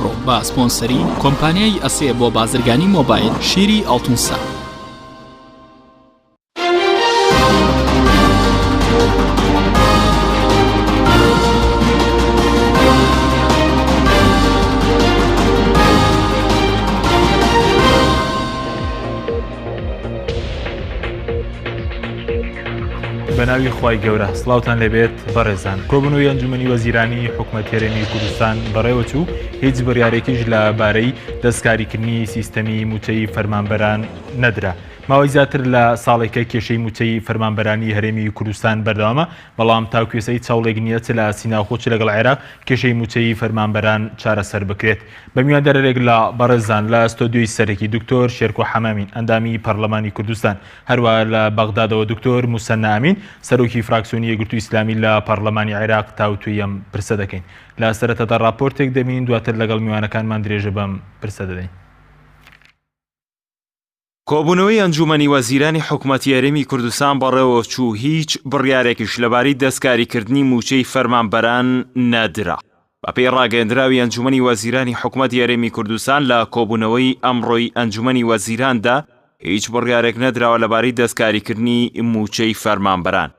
ئەمڕۆ بە سپۆنسەری کۆمپانیای ئەسێ بۆ بازرگانی مۆبایل شیری ئەڵتونسا. بەناوی خوای گەورە سڵاوتان لەبێت بەڕێزان. کۆبوونەوەی ئەنجومەنی وەزیرانی حکومەت هێرێمی کوردستان بەڕێوەچوو هیچ بڕیارێکیش لەبارەی دەستکاریکردنی سیستەمی موچەی فەرمانبەران نەدرا. ماوەی زیاتر لە ساڵێکە کێشەی موچەی فەرمانبەرانی هەرێمی کوردستان بەردەوامە، بەڵام تاوکێسەی چاوڵێک نیەت لە سیناخۆچ لەگەڵ عێراق کێشەی موچەی فەرمانبەران چارەسەر بکرێت. بە میواندەرێک لە بەڕێزان لە ستۆدیۆی سەرەکی دکتۆر شێرکۆ حەمامین ئەندامی پەرلەمانی کوردستان، هەروە لە بەغدادەوە دکتۆر موسەنە ئامین سەرۆکی فراکسیۆنی یەکگرتووی ئیسلامی لە پەرلەمانی عێراق تاوتوی ئەم پرسە دەکەین. لە سەرەتادا راپۆرتێک دەبین، دواتر لەگەڵ میوانەکانمان درێژە بەم پرسە دەدەین. کۆبوونەوەی ئەنجومەنی وەزیرانی حکومەتی هەرێمی کوردستان بەڕێوە چوو هیچ بڕیارێکیش لەبارەی دەستکاریکردنی موچەی فەرمانبەران نەدرا. بە پێی ڕاگەیەندراوی ئەنجومەنی وەزیرانی حکومەتی هەرێمی کوردستان لە کۆبوونەوەی ئەمڕۆی ئەنجومەنی وەزیراندا هیچ بڕیارێک نەدراوە لەبارەی دەستکاریکردنی موچەی فەرمانبەران.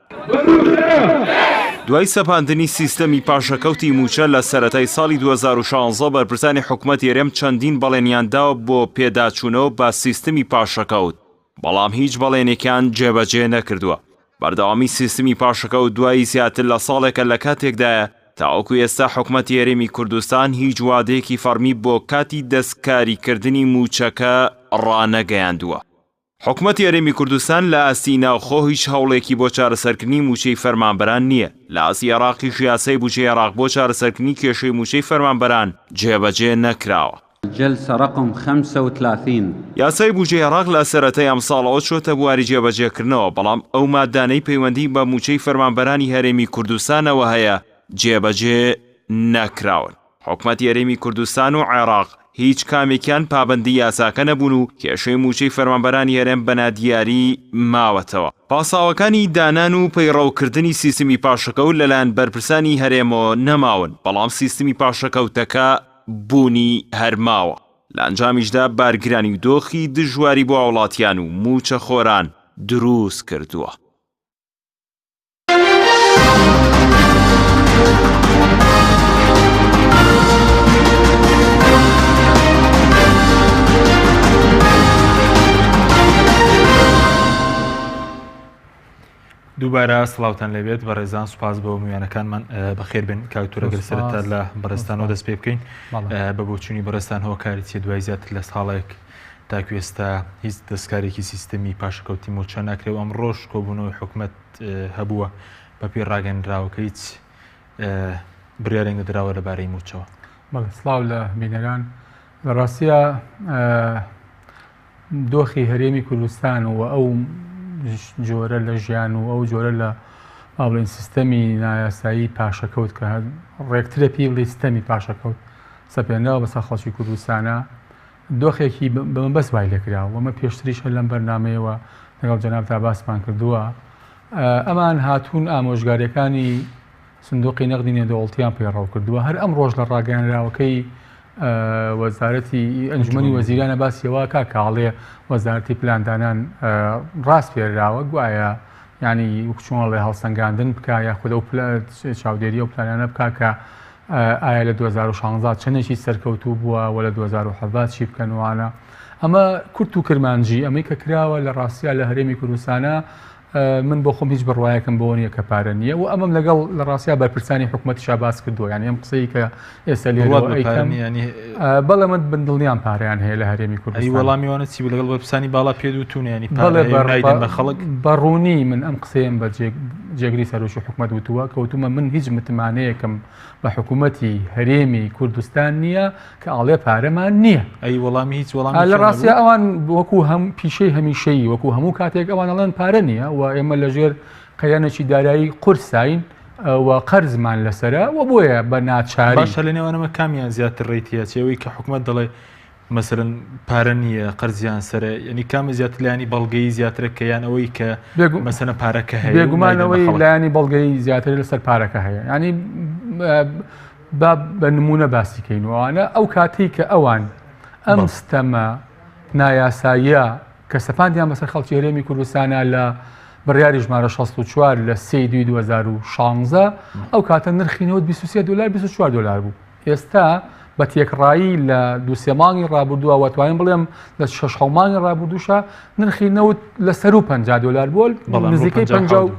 دوای سەپاندنی سیستەمی پاشەکەوتی موچە لە سەرەتای ساڵی 2016 بەرپرسانی حکومەتی هەرێم چەندین بەڵێنیانداوە بۆ پێداچوونەوە بە سیستەمی پاشەکەوت، بەڵام هیچ بەڵێنێکیان جێبەجێ نەکردووە. بەردەوامی سیستەمی پاشەکەوت دوایی زیاتر لە ساڵێکە لە کاتێکدایە تاوەکو ئێستا حکومەتی هەرێمی کوردستان هیچ وادەیەکی فەرمی بۆ کاتی دەستکاریکردنی موچەکە ڕانەگەیاندووە. حکومەتی هەرێمی کوردستان لە ئاستی ناوخۆ هیچ هەوڵێکی بۆ چارەسەرکردنی موچەی فەرمانبەران نییە. لە ئاستی عێراقیش یاسای بودجێی عێراق بۆ چارەسەرکردنی کێشەی موچەی فەرمانبەران جێبەجێ نەکراوە. جلسة رقم 35 یاسای بودجێی عێراق لە سەرەتای ئەم ساڵەوە چۆتە بواری جێبەجێکردنەوە، بەڵام ئەو مادانەی پەیوەندی بە موچەی فەرمانبەرانی هەرێمی کوردستانەوە هەیە جێبەجێ نەکراون. حکومەتی هەرێمی کوردستان و عێراق هیچ کامێکیان پابەندی یاساکە نەبوون و کێشەی موچەی فەرمانبەرانی هەرێم بەنادیاری ماوەتەوە. پاساوەکانی دانان و پەیڕەوکردنی سیستمی پاشەکەوت لەلایەن بەرپرسانی هەرێمەوە نەماون، بەڵام سیستمی پاشەکەوتەکە بوونی هەرماوە. لە ئەنجامیشدا بارگرانی و دۆخی دژواری بۆ وڵاتیان و موچە خۆران دروست کردووە. دووبارە سڵاوتان لەبێت بەڕێزان، سوپاس بەوە میوانەکانمان بەخێر بن. کاکتورە گەرسەرەتا لە بەڕێستانەوە دەست پێ بکەین بە بۆچوونی بەڕێستان هۆکاری چێ دوای زیاتر لە ساڵێک تاکو ئێستا هیچ دەستکارێکی سیستەمی پاشەکەوتی موچە ناکرێت. ئەم ڕۆژ کۆبوونەوەی حکومەت هەبووە بە پێی ڕاگەیەنراوە کە هیچ بڕیارێک نەدراوە لەبارەی موچەوە. سڵاو لە بینەران. لە ڕاستیە دۆخی هەرێمی کوردستان و ئەو جۆرە لە ژیان و ئەو جۆرە لە ئاڵین سیستەمی نایاسایی پاشەکەوت کە ڕێکترە پێی بڵێ سیستەمی پاشەکەوت سەپێنەوە بەسەر خەڵکی کوردستانە دۆخێکی بەمەبەست وای لێکراوە. ئەمە پێشتریش لەم بەرنامەیەوە لەگەڵ جەناب تا باسمان کردووە. ئەمان هاتوون ئامۆژگاریەکانی سندوقی نەقدی نێودەوڵەتیان پێڕاو کردووە. هەر ئەم ڕۆژ لە ڕاگەیەنراوەکەی وەزارەتی ئەنجومەنی وەزیرانە باسیەوە کاکاڵێ وەزارەتی پلاندانان ڕاست پێراوە گوایە ینی وەکچۆنڵێ هەڵسەنگاندن بکە یاخود ئەو چاودێری و پلانانە بکە کە ئایا لە 2016 چەندێکی سەرکەوتوو بووە و لە 2017 چی بکەنوانە. ئەمە کورت و کرمانجی ئەمەی کە کراوە لە ڕاستیە لە هەرێمی کوردستانە من بۆ خۆم هیچ بڕواایەکەم بۆ نییە کە پارە نییە و ئەمەم لەگەڵ لە ڕاستیا بەرپرسانی حکومەتی باس کردووە. یعنی ئەم قسەی کە ئێستا بەڵێ من بندڵنیان پارەیان هەیە لە هەرێمی کوردستان. وەڵامیوانە چی لەگەڵ بەرپرسانی باڵا پێدوتونە ینی بە خەڵک بەڕوونی من ئەم قسەیەم بە جێگری سەرۆکی حکومەت وتووە کەوتومە من هیچ متمانەیەکم بە حکوومەتی هەرێمی کوردستان نییە کە ئاڵێ پارەمان نییە. ئەی وەڵامی هیچ وەڵام لە ڕاستیا ئەوان وەکو هەم پیشەی هەمیشەیی وەکو هەموو کاتێک ئەوان ئەڵێن پارە نییە و ئێمە لەژێر قەیانێکی دارایی قورسین و قەرزمان لەسرە و بۆیە بە ناچاری. باشە لەنێوانەمە کامیان زیاتر ڕێتیە چێەوەی کە حکومەت دەڵێ مەسەرەن پارە نییە قەرزیان سەرە، ینی کامە زیاتر لایانی بەڵگەی زیاترە کە یان ئەوەی کە مەسەنە پارەکە هەیە؟ بێگومانەوەی لایانی بەڵگەی زیاتر لەسەر پارەکە هەیە. ینی بە نمونە باسیکەینەوەوانە ئەو کاتی کە ئەوان ئەم ستەمە نایاساییە کە سەپاندیان بەسەر خەڵکی هەرێمی کوردستانە لە بڕیاری ژمارە 64 لە 3/2/2016 ئەو کاتە نرخینەوە $23 $24 بوو. ئێستا بە تێکڕایی لە 2-3 مانگی ڕابردووە واتوانین بڵێم لە 6 مانگی ڕابردووشە نرخی نەوت لە $50 بۆ نزیکەی 50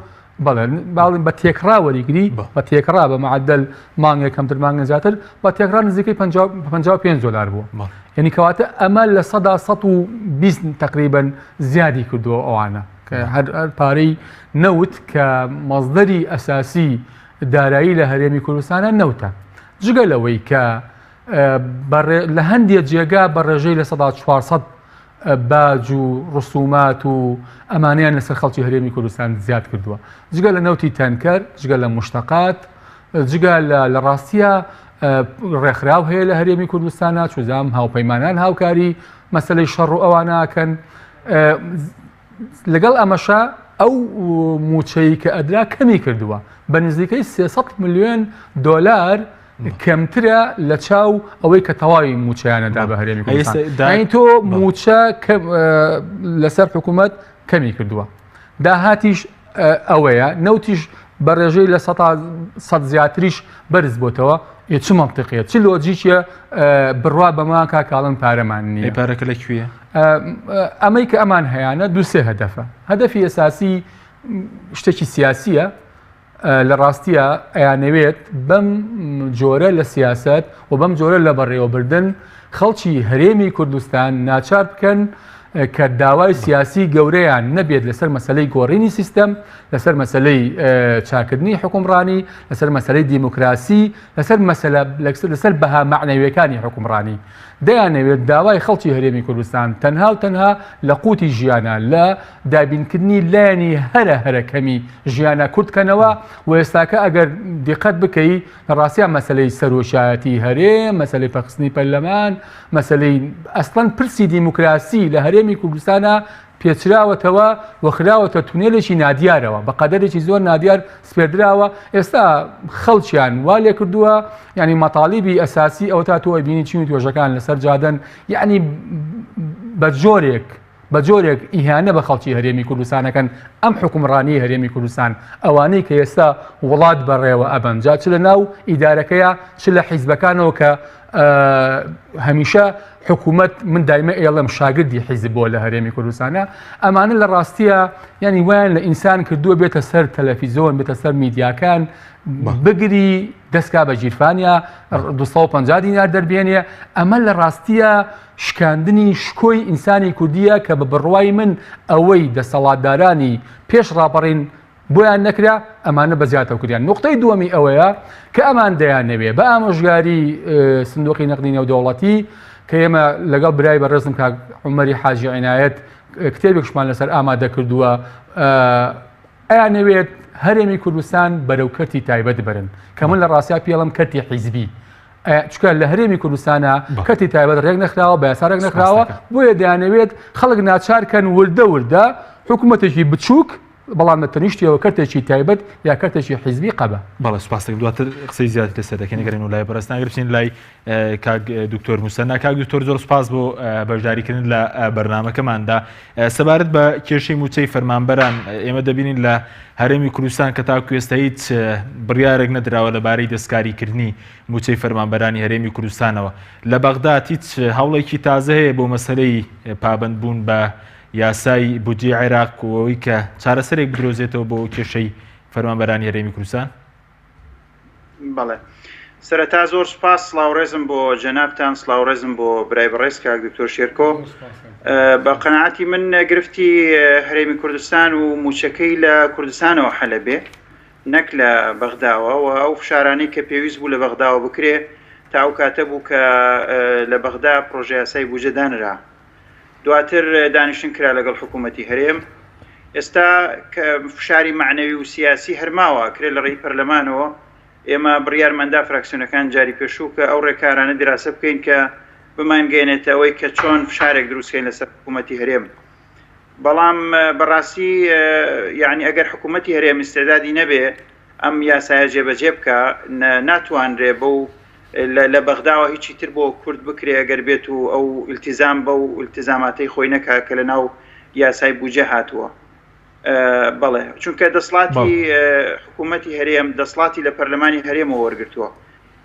باڵین بە تێکڕا وەریگری بە تێکڕا بە معدل مانگێک کەمتر مانگە زیاتر بە تێکڕا نزیکەی $55 بووە. یعنی کەواتە ئەمە لە 120 تقریبا زیادی کردووە ئەوانە کە هەر پارەی نەوت کە مەزدەری ئەساسی دارایی لە هەرێمی کوردستانە نەوتە. جگە لەوەی کە لە هەندێک جێگا بە ڕێژەی لە 400 باج و ڕسومات و ئەمانیان لەسەر خەڵکی هەرێمی کوردستان زیاد کردووە. جگە لە نەوتی تەنکەر، جگە لە مشتەقات، جگە لە ڕاستیە ڕێکخراو هەیە لە هەرێمی کوردستانە چوزام هاوپەیمانان هاوکاری مەسەلەی شەڕ و ئەوانەکەن. لەگەڵ ئەمەشە ئەو موچەی کە ئەدرا کەمی کردووە بە نزیکەی $300 ملیۆن کەمترە لە چاو ئەوەی کە تەواوی موچەیانەدا بە هەرێمی کوردستان. تۆ موچە لەسەر حکوومەت کەمی کردووە. داهاتیش ئەوەیە نەوتیش بە ڕێژەی لە 100 زیاتریش بەرز بۆتەوە. چ منطقیە چ لۆجیکە بڕوا بەمان کاکاڵن پارەمان نییە. پارەکە لەکوێیە؟ ئەمەی کە ئەمان هەیەە 2-3 هەدەفە. هەدەفی ئەساسی شتێکی سیاسیە لە ڕاستیە ئەیانەوێت بەم جۆرە لە سیاست و بەم جۆرە لە بەڕێوەبردن خەڵکی هەرێمی کوردستان ناچار بکەن کە داوای سیاسی گەورەیان نەبێت لەسەر مەسلەی گۆڕینی سیستەم، لەسەر مەسلەی چاکردنی حکومڕانی، لەسەر مەسلەی دیموکراسی، لەسەر بەها معنەویەکانی حکومڕانی. دەیانەوێت داوای خەڵکی هەرێمی کوردستان تەنها و تەنها لە قوتی ژیانە لە دابینکردنی لایەنی هەرەکەمی ژیانە کوردکەنەوە و ئێستاکە ئەگەر دیقەت بکەی لە ڕاستیان مەسلەی سەرۆشایەتی هەرێم، مەسلەی پەخستنی پەرلەمان، مەسلەی ئەسڵەن پرسی دیموکراسی لە هەرێمی کوردستانە پێچراوەتەوە و خراوەتە تونێلێکی نادیارەوە بە قەدەرێکی زۆر نادیار سپێردراوە. ئێستا خەڵکیان وا لێ کردووە ینی مەتاڵیبی ئەساسی ئەو تا تۆ ئەبینی چین و توێژەکان لەسەر جادەن یعنی بە جۆرێک ئیهانە بە خەڵکی هەرێمی کوردستانەکەن ئەم حکومڕانی هەرێمی کوردستان ئەوانەی کە ئێستا وڵات بەڕێوە ئەبەنجا چ لە ناو ئیدارەکەیە چ لە حیزبەکانەوە کە هەمیشە حکوومەت من دایمە ئێڵم شاگردی حیزب بۆ لە هەرێمی کوردستانە ئەمانە لە ڕاستیە ینی وایان لە ئینسان کردووە بێتە سەر تەلەڤیزۆن بێتە سەر میدیاکان بگری دەستکا بە ژیرفانیا 250 دینار دەربێنێ. ئەمە لە ڕاستیە شکاندنی شکۆی ئینسانی کوردیە کە بە بڕوای من ئەوەی دەسەڵاتدارانی پێش ڕاپەڕین بۆیان نەکرا ئەمانە بەزیاتەوە کردیان. نقطەی دووەمی ئەوەیە کە ئەمان دەیانەوێ بە ئامۆژگاری سندوقی نەقدی نێودەوڵەتی کە ئێمە لەگەڵ برای بەڕێزم کاک عومەری حاجی عنایەت کتێبێکشمان لەسەر ئامادە کردووە ئەیانەوێت هەرێمی کوردستان بەرەو کەرتی تایبەت برن کە من لە ڕاستیا پێڵم کەرتی حیزبی چکە لە هەرێمی کوردستانە کەرتی تایبەت ڕێک نەخراوە بە یاسارێک نەخراوە بۆیە دەیانەوێت خەڵک ناچارکەن وردە حکوومەتێکی بچووک بەڵام تەنیشتیەوە کەرتێکی تایبەت یا کەرتێکی حیزبی قەبە. بەڵێ سپاس دواتر قسەی زیاد لەسەر دەکەین گەڕین و لای بەڕێستان ئەگەر بچین لای کاک دکتۆر موسەنا. کاک دکتۆر زۆر سپاس بۆ بەشداریکردن لە بەرنامەکەماندا. سەبارەت بە کێشەی موچەی فەرمانبەران ئێمە دەبینین لە هەرێمی کوردستان کە تاکو ئێستا هیچ بڕیارێک نەدراوە لەبارەی دەستکاریکردنی موچەی فەرمانبەرانی هەرێمی کوردستانەوە. لە بەغداد هیچ هەوڵێکی تازە هەیە بۆ مەسەلەی پابەندبوون بە یاسای بودجێ عێراق و ئەوەی کە چارەسەرێک بدرۆزێتەوە بۆ کێشەی فەرمانبەرانی هەرێمی کوردستان؟ بەڵێ سەرەتا زۆر سپاس سڵاوڕێزم بۆ جەنابتان سڵاوڕێزم بۆ برای بەڕێز کاک دکتۆر شێرکۆ. بە قەناعەتی من گرفتی هەرێمی کوردستان و موچەکەی لە کوردستانەوە حەلە بێ نەک لە بەغداوە و ئەو فشارانەی کە پێویست بوو لە بەغداوە بکرێ تا ئەو کاتە بوو کە لە بەغدا پرۆژە یاسای بودجە دانرا دواتر دانیشتن کرا لەگەڵ حکوومەتی هەرێم. ئێستا کە فشاری معنەوی و سیاسی هەرماوە کرێ لە ڕێی پەرلەمانەوە ئێمە بڕیارمەدا فراکسیۆنەکان جاری پێشوو کە ئەو ڕێکارانە دراسە بکەین کە بمانگەێنێتە ئەوەی کە چۆن فشارێک دروستکەین لەسەر حکوومەتی هەرێم. بەڵام بەڕاستی یعنی ئەگەر حکوومەتی هەرێم استێدادی نەبێ ئەم یاسایە جێبەجێ بکە ناتوانرێ بەو لە بەغداوە هیچی تر بۆ کورد بکرێ ئەگەر بێت و ئەو التیزام بە و التیزاماتەی خۆی نەکا کە لە ناو یاسای بوجە هاتووە. بەڵێ چونکە دەسڵاتی حکوومەتی هەرێم دەسڵاتی لە پەرلەمانی هەرێمەوە وەرگرتووە،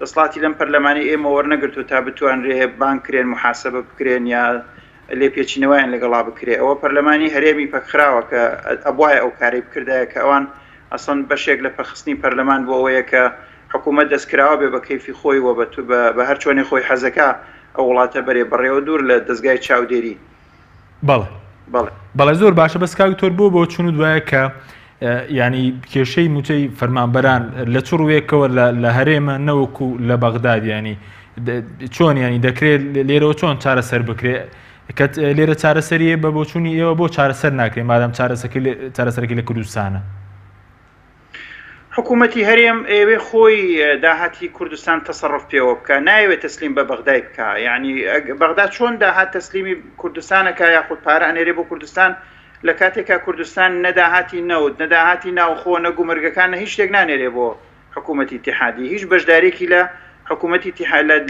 دەسڵاتی لەم پەرلەمانی ئێمە وەرنەگرتووە تا بتوانرێ بانکرێن محاسبە بکرێن یا لێ پێچینەوەیان لەگەڵا بکرێ. ئەوە پەرلەمانی هەرێمی پەکخراوە کە ئەبواە ئەو کاری بکردایە کە ئەوان ئەسڵەن بەشێک لە پەخستنی پەرلەمان بۆ ئەوەیە کە حکوومەت دەستکراوە بێ بە کەیفی خۆی و بە هەر چۆنی خۆی حەزەکە ئەو وڵاتە بەرێ بەڕێوە دوور لە دەستگای چاودێری. بەڵێ زۆر باشە بەس کاکتۆر بۆ چون و دوایە کە ینی کێشەی موچەی فەرمانبەران لە چ ڕوێکەوە لە هەرێمە نەوەکو لە بەغداد ینی چۆن ینی دەکرێت لێرەوە چۆن چارەسەر بکرێ کە لێرە چارەسەریە بە بۆچوونی ئێوە بۆ چارەسەر ناکرێت مادام چارەسەرەکەی لە کوردستانە. حکوومەتی هەرێم ئێوێ خۆی داهاتی کوردستان تەسەڕف پێوە بکە، نایوێت تەسلیم بە بەغدای بکە. یعنی بەغداد چۆن داهات تەسلیمی کوردستانەکە یاخود پارە ئەنێرێ بۆ کوردستان لە کاتێکا کوردستان نەداهاتی نەوت نەداهاتی ناوخۆ نەگومرگەکانە هیچ شتێک نانێرێ بۆ حکوومەتی اتحادی، هیچ بەشدارێکی لە حکوومەتی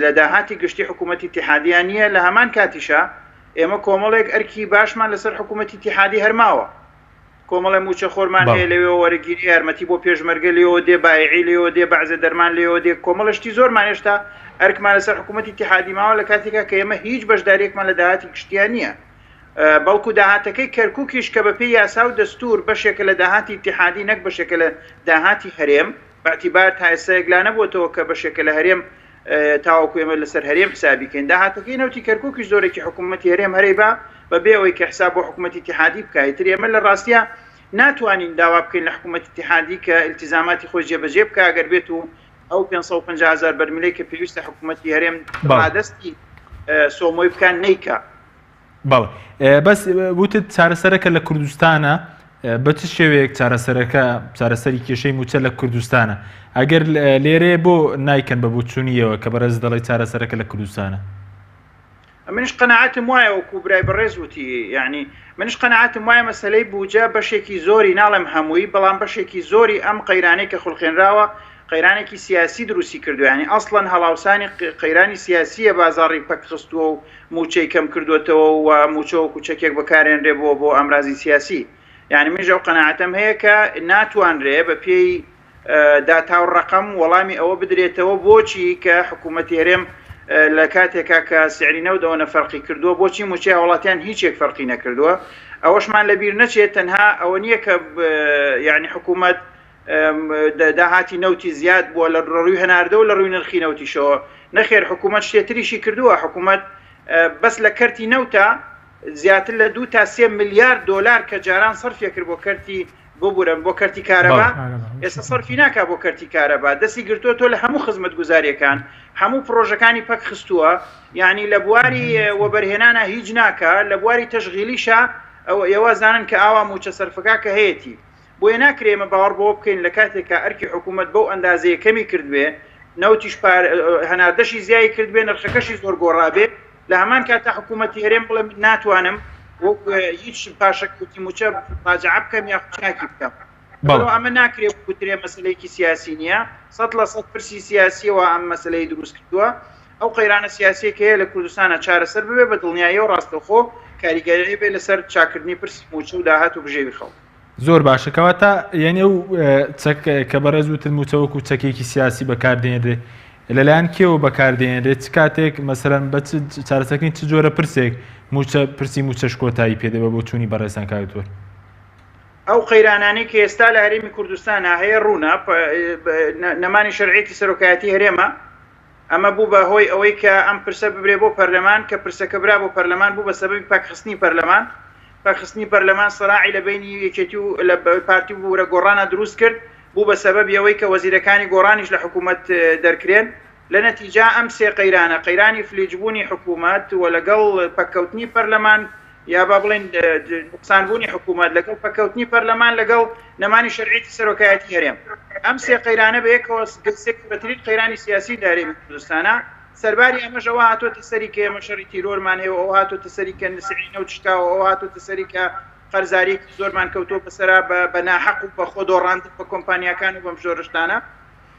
لە داهاتی گشتی حکوومەتی اتحادیان نییە. لە هەمان کاتیشە ئێمە کۆمەڵێک ئەرکی باشمان لەسەر حکوومەتی اتحادی هەرماوە، کۆمەڵە موچە خۆرمان هەیە لەوێ وەرەگیری یارمەتی بۆ پێشمەرگە لێەوە دێ بایعی لێەوە دێ بەعزە دەرمان لێەوە دێ کۆمەڵشتی زۆرمان هێشتا ئەرکمان لەسەر حکوومەتی اتحادی ماوە لە کاتێکا کە ئێمە هیچ بەشدارێکمان لە داهاتی گشتیان نییە. بەڵکو داهاتەکەی کەرکووکیش کە بەپێی یاسا و دەستور بەشێکە لە داهاتی اتحادی نەک بەشێکە لە داهاتی هەرێم باعتیبار تا ئێستا یەکلا نەبووەوە کە بەشێکە لە هەرێم تاوەکو ئێمە لەسەر هەرێم حسابیکەین. داهاتەکەی نەوتی کەرکووکیش زۆرێکی حکوومەتی هەرێم هەرێبا بەبێ ئەوەی کە حساب بۆ حکوومەتی اتحادی بکایتر ئێمە لە ڕاستیە ناتوانین داوا بکەین لە حکوومەتی اتحادی کە التیزاماتی خۆی جێبەجێ بکە ئەگەر بێت و ئەو 550,000 بەرمیلەی کە پێویستە حکوومەتی هەرێم ڕادەستی سۆمۆی بکان نیکە. بەڵێ بەس وتت چارەسەرەکە لە کوردستانە بە چ شێوەیەک چارەسەری کێشەی موچە لە کوردستانە ئەگەر لێرێ بۆ نایکەن بە بۆچوونیەوە کە بەڕێز دەڵی چارەسەرەکە لە کوردستانە؟ منش قەناعەتم وایە وەکو برای بەڕێز وتی، یعنی منش قەناعەتم وایە مەسەلەی بوجە بەشێکی زۆری ناڵێم هەمووی بەڵام بەشێکی زۆری ئەم قەیرانەی کە خوڵخێنراوە قەیرانێکی سیاسی دروستی کردو، ینی ئەسڵەن هەڵاوسانی قەیرانی سیاسیە بازاڕی پەکخستووە و موچەی کەم کردوێتەوە و موچە و کوچەکێک بەکارێنرێ بۆ ئەمرازی سیاسی. یعنی منژە و قەناعەتم هەیە کە ناتوانرێ بە پێی داتاو ڕقم وەڵامی ئەوە بدرێتەوە بۆچی کە حکوومەتی هەرێم لە کاتێکا کە سعری نەودەوە نەفەرقی کردووە بۆچی موچەی وڵاتیان هیچێک فەرقی نەکردووە. ئەوەشمان لەبیر نەچێت تەنها ئەوە نییە کە یعنی حکوومەت داهاتی نەوتی زیاد بووە لە ڕووی هەناردە و لە ڕووی نرخی نەوتیشەوە، نەخێر حکوومەت شتێتریشی کردووە. حکوومەت بەس لە کەرتی نەوتە زیاتر لە 2 تا 3 ملیارد دلار کە جاران سەرفێ کرد بۆ کەرتی بۆ کەرتی کارەبا، ئێستا سەرفی ناکا بۆ کەرتی کارەبا، دەستی گرتووە تۆ لە هەموو خزمەت گوزاریەکان هەموو پرۆژەکانی پەک خستووە. یعنی لە بواری وەبەرهێنانە هیچ ناکە، لە بواری تەشغیلیشە ئێوە زانن کە ئاوا موچە سەرفەکە کە هەیەی بۆیە ناکرێمە باوەڕ بۆ بکەین لە کاتێکە ئەرکی حکوومەت بەو ئەندازەیە کەمی کردوێ نەوتیش هەناردەشی زیایی کردوێ نرخەکەشی زۆر گۆڕابێ لە هەمان کاتە حکوومەتی هەرێم بڵێ ناتوانم هیچ پاشەکوتی موچە ڕاجع بکەم یا چاکی بکەم. ئەمە ناکرێت گوترێ مەسلەیەکی سیاسی نییە، 100% پرسی سیاسیەوە ئەم مەسلەی دروست کردووە. ئەو قەیرانە سیاسیەکە هەیە لە کوردستانە چارەسەر ببێ بە دڵنیایی و ڕاستەوخۆ کاریگەری بێ لەسەر چاکردنی پرسی موچە و داهات و بژێوی خەڵک. زۆر باشەکەواتە یعنی ئەو کە بەڕێز وتن موچەوەکو چەکێکی سیاسی بەکاردێنرێ لەلایەن کێوە بەکاردێنرێت چ کاتێک مەسەرەن بە چارەسەکەی چ جۆرە پرسێک پرسی موچەش کۆتایی پێدەبە بۆ چوونی بەڕێزان کاوتوە؟ ئەو قەیرانانەی کە ئێستا لە هەرێمی کوردستانە هەیە ڕوونا نەمانی شەرعیەتی سەرۆکایەتی هەرێمە، ئەمە بوو بە هۆی ئەوەی کە ئەم پرسە ببرێ بۆ پەرلەمان کە پرسەکە برا بۆ پەرلەمان بوو بە سەبەبی پاکخستنی پەرلەمان. پاکخستنی پەرلەمان سەراعی لە بینی یەکێتی و لە پارتی و وەرە گۆڕانە دروست کرد بوو بە سەبەبی ئەوەی کە وەزیرەکانی گۆڕانیش لە حکوومەت دەرکرێن. لە نەتیجا ئەم سێ قەیرانە قەیرانی فلیجبوونی حکوومەت و لەگەڵ پەککەوتنی پەرلەمان یا با بڵێن نوقسانبوونی حکوومەت لەگەڵ پەککەوتنی پەرلەمان لەگەڵ نەمانی شەرعیەتی سەرۆکایەتی هەرێم، ئەم سێ قەیرانە بە یەکەوە بەترین قەیرانی سیاسی لە هەرێمی کوردستانە. سەرباری ئەمەژەوە هاتۆتە سەری کە ئێمە شەڕی تیرۆرمان هەیە، ئەو هاتۆتە سەری کە نسعی نەوت شکاوە، ئەو هاتۆتە سەری کە قەرزاریەکی زۆرمان کەوتۆ بەسەرا بە ناحەق و بە خۆ دۆڕاندن بە کۆمپانیاکان و بەم ژۆرشتانە.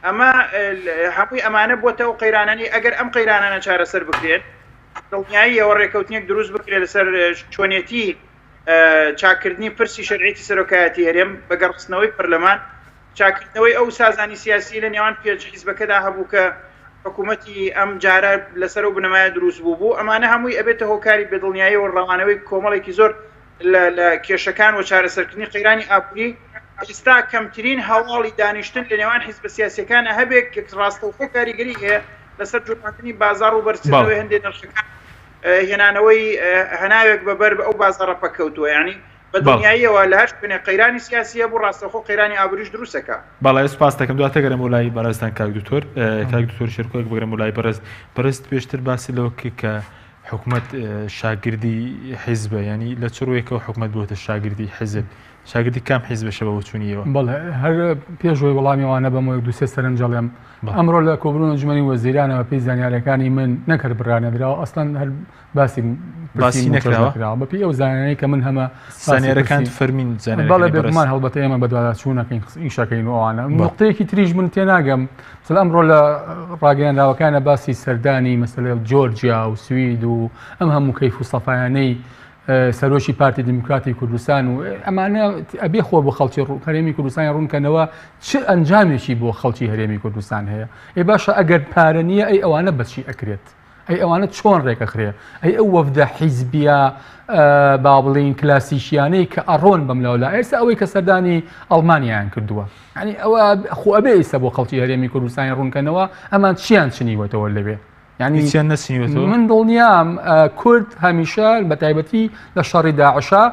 ئەمە هەمووی ئەمانە بۆتە و قەیرانانی ئەگەر ئەم قەیرانانە چارەسەر بکرێن دڵنیایی ئەوە ڕێکەوتنێک دروست بکرێت لەسەر چۆنیەتی چاکردنی پرسی شەرعیتی سەرۆکایەتی هەرێم بەگەڕخستنەوەی پەرلەمان چاکردنەوەی ئەو سازانی سیاسی لە نێوان پێچ حیزبەکەدا هەبوو کە حکوومەتی ئەم جارە لەسەر و بنەمایە دروست بوو ئەمانە هەمووی ئەبێتە هۆکاری بێدڵنیایی و ڕەوانەوەی کۆمەڵێکی زۆر لە کێشەکان و چارەسەرکردنی قەیرانی ئابووری ئێستا کەمترین هەواڵی دانیشتن لە نێوان حیزبە سیاسیەکانە هەبێت ڕاستەوخۆ کاریگەری هەیە لەسەر جوڵاتنی بازار و بەرچاوی هەندێک نرخەکان هێنانەوەی هەناوێک بەبەر ئەو بازارە پەکەوتووە یعنی بە دنیاییەوە لە هەر شوێنێ قەیرانی سیاسیە بۆ ڕاستەوخۆ قەیرانی ئابووریش دروستەکە. بەڵای سوپاس دەکەم دواتە گەرم وڵای بەڕێستان کاک دکتۆر شێرکۆیەک بگرم وڵای بەڕست پێشتر باسی لەوە کە حکوومەت شاگردی حیزبە ینی لە چڕوەیەکەوە حکوومەت بۆتە شاگردی حیزب شاگردی کام حیزبەشە بە وچوونیەوە بەڵێ هەر پێشەوەی وەڵامیوانە بەمە دوسێ سەرنجەڵێم ئەمڕۆ لە کۆبوون ئەنجومەنی وەزیرانەوە پێی زانیاریەکانی من نەکرد بڕانەدراوە ئەسڵەن هەر باسی نەکراوە بەپی ئەو زانانەی کە من هەمە زانیارەکان فەرمین بەڵێ بێگومان هەڵبەتە ئێمە بەدوادات چوونەکەین ئیشەکەین ئەوانە نقطەیەکی تریش من تێناگەم مثلا ئەمڕۆ لە ڕاگەیانداوەکانە باسی سەردانی مەسەلەی جۆرجیا و سوید و ئەم هەموو کەیف و سەفایانەی سەرۆشی پارتی دیموکراتی کوردستان و ئەمانە ئەبێ خۆ بۆ خەڵکی هەرێمی کوردستانی ڕوونکەنەوە چ ئەنجامێکی بۆ خەڵکی هەرێمی کوردستان هەیە ئێ باشە ئەگەر پارە نییە ئەی ئەوانە بەچی ئەکرێت ئەی ئەوانە چۆن ڕێکەخرێ ئەی ئەو وەفدە حیزبیە با بڵین کلاسیشیانەی کە ئەڕۆن بەم لەولا ئێستا ئەوەی کە سەردانی ئەڵمانیایان کردووە ینی ئەوە خۆ ئەبێ ئێستا بۆ خەڵکی هەرێمی کوردستانی ڕوونکەنەوە ئەمان چیان چنیوەتەوە لەوێ ینی نەسینیوەتەوە من دڵنیام کورد هەمیشە بە تایبەتی لە شەڕی داعشا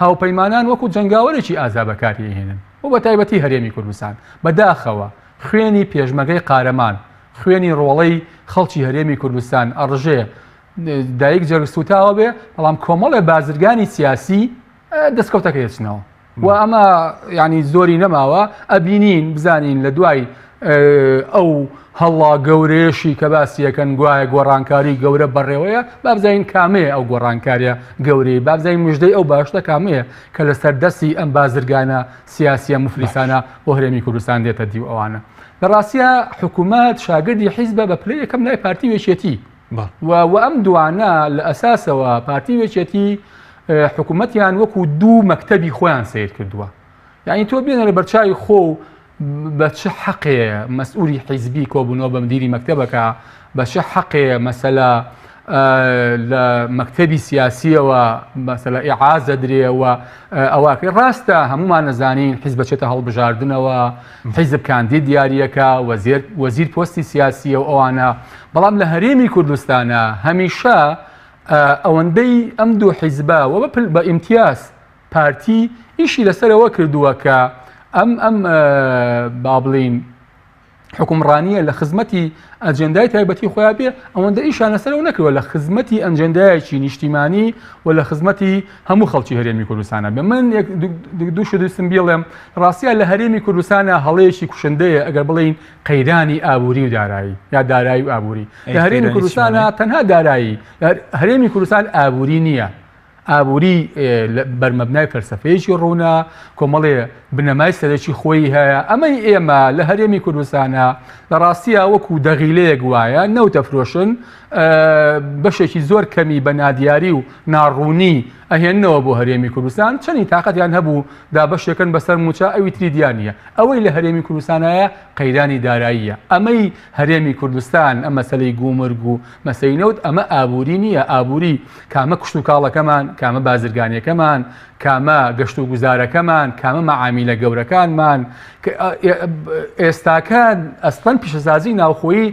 هاوپەیمانان وەکو جەنگاوەرێکی ئازا بەکاری هێنن و بە تایبەتی هەرێمی کوردستان بەداخەوە خوێنی پێشمەگەی قارەمان خوێنی ڕۆڵەی خەڵکی هەرێمی کوردستان ئەڕژێ دایک جەرگسوتاوە بێ بەڵام کۆمەڵێ بازرگانی سیاسی دەستکەوتەکە هێچنەوە و ئەمە ینی زۆری نەماوە ئەبینین بزانین لە دوای ئەو هەڵا گەورەیەشی کە باسیەکەن گوایە گۆڕانکاری گەورە بەڕێوەیە بابزین کامەیە ئەو گۆڕانکاریە گەورەی بابزین مژدەی ئەو باشتە کامەیە کە لە سەردەستی ئەم بازرگانە سیاسیە مفلیسانە بۆ هەرێمی کوردستان دێتە دیو ئەوانە لە ڕاستیە حکوومەت شاگردی حیزبە بە پلەی یەکەم لای پارتی وێچێتی و ئەم دوانە لە ئەساسەوە پارتی وێچێتی حکوومەتیان وەکو دوو مەکتەبی خۆیان سیر کردووە یعنی تۆ بێنە لە بەرچاوی خۆ بە چه حەقەیە مەسئولی حیزبی کۆبوونەوە بە مدیری مەکتەبەکە بە چه حەقەیە مەسەلا لە مەکتەبی سیاسیەوە مەسەلا ئیعازە درێەوە ئەوواکە ڕاستە هەمومان نەزانین حیزب بچێتە هەڵبژاردنەوە حیزب کاندید دیاریەکە وەزیر پۆستی سیاسیە و ئەوانە بەڵام لە هەرێمی کوردستانە هەمیشە ئەوەندەی ئەم دوو حیزبە و بە ئیمتیاز پارتی ئیشی لەسەرەوە کردووە کە ئەم با بڵین حکومڕانیە لە خزمەتی ئەجندای تایبەتی خۆیان بێ ئەوەندە ئیشان لەسەرەوە نەکردووە لە خزمەتی ئەنجندایەکی نیشتیمانی و لە خزمەتی هەموو خەڵکی هەرێمی کوردستانە بێ من دووشدوستم بڵێم ڕاستیە لە هەرێمی کوردستانە هەڵەیەکی کوشندەیە ئەگەر بڵین قەیرانی ئابووری و دارایی یا دارایی و ئابووری لە هەرێمی کوردستانە تەنها دارایی هەرێمی کوردستان ئابووری نییە ئابووری بەرمەبنای فەلسەفەیەکی ڕوونە کۆمەڵێ بنەمای سەرەکی خۆی هەیە ئەمەی ئێمە لە هەرێمی کوردستانە لە ڕاستیە وەکو دەغیلەیەک وایە نەوتە فرۆشن بەشێکی زۆر کەمی بە نادیاری و ناڕوونی ئەهێننەوە بۆ هەرێمی کوردستان چەندی تااقەتیان هەبوو دا بەشێکن بەسەر موچە ئەوی تریدیانە ئەوەی لە هەرێمی کوردستانایە قەیرانی داراییە ئەمەی هەرێمی کوردستان ئەم مەسەلەی گومرگ و مەسەی نەوت ئەمە ئابووری نییە ئابووری کامە کشت و کاڵەکەمان کامە بازرگانیەکەمان کامە گەشت و گوزارەکەمان کامە مەعامیلە گەورەکانمان ئێستاکان ئەسڵەن پیشەسازی ناوخۆیی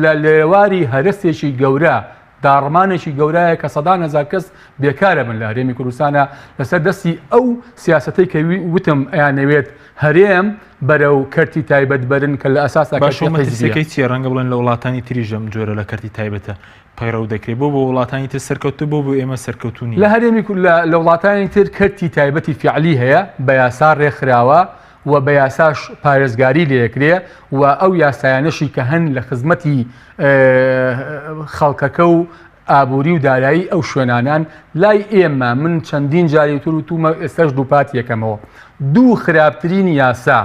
لە لێواری هەرستێکی گەورە داڕمانێکی گەورەیە کە سەدان هەزار کەس بێکارە من لە هەرێمی کوردستانە لەسەر دەستی ئەو سیاسەتەی کە وتم ئەیانەوێت هەرێم بەرەو کەرتی تایبەت بەرن کە لە ئەساسا باشەکەی چی ڕەنگە بڵێن لە وڵاتانی تریژەم جۆرە لە کەرتی تایبەتە پەیڕەو دەکرێت بۆ وڵاتانی تر سەرکەوتو بۆ ئێمە سەرکەوتونی لە هەرێمی لە وڵاتانی تر کەرتی تایبەتی فیعلی هەیە بە یاسا ڕێکخراوە و بە یاساش پارێزگاری لێکرێ و ئەو یاسایانەشی کە هەن لە خزمەتی خەڵکەکە و ئابووری و دارایی ئەو شوێنانان لای ئێمە من چەندین جاری تر و تومە ئێستاش دووپات یەکەمەوە دوو خراپترین یاسا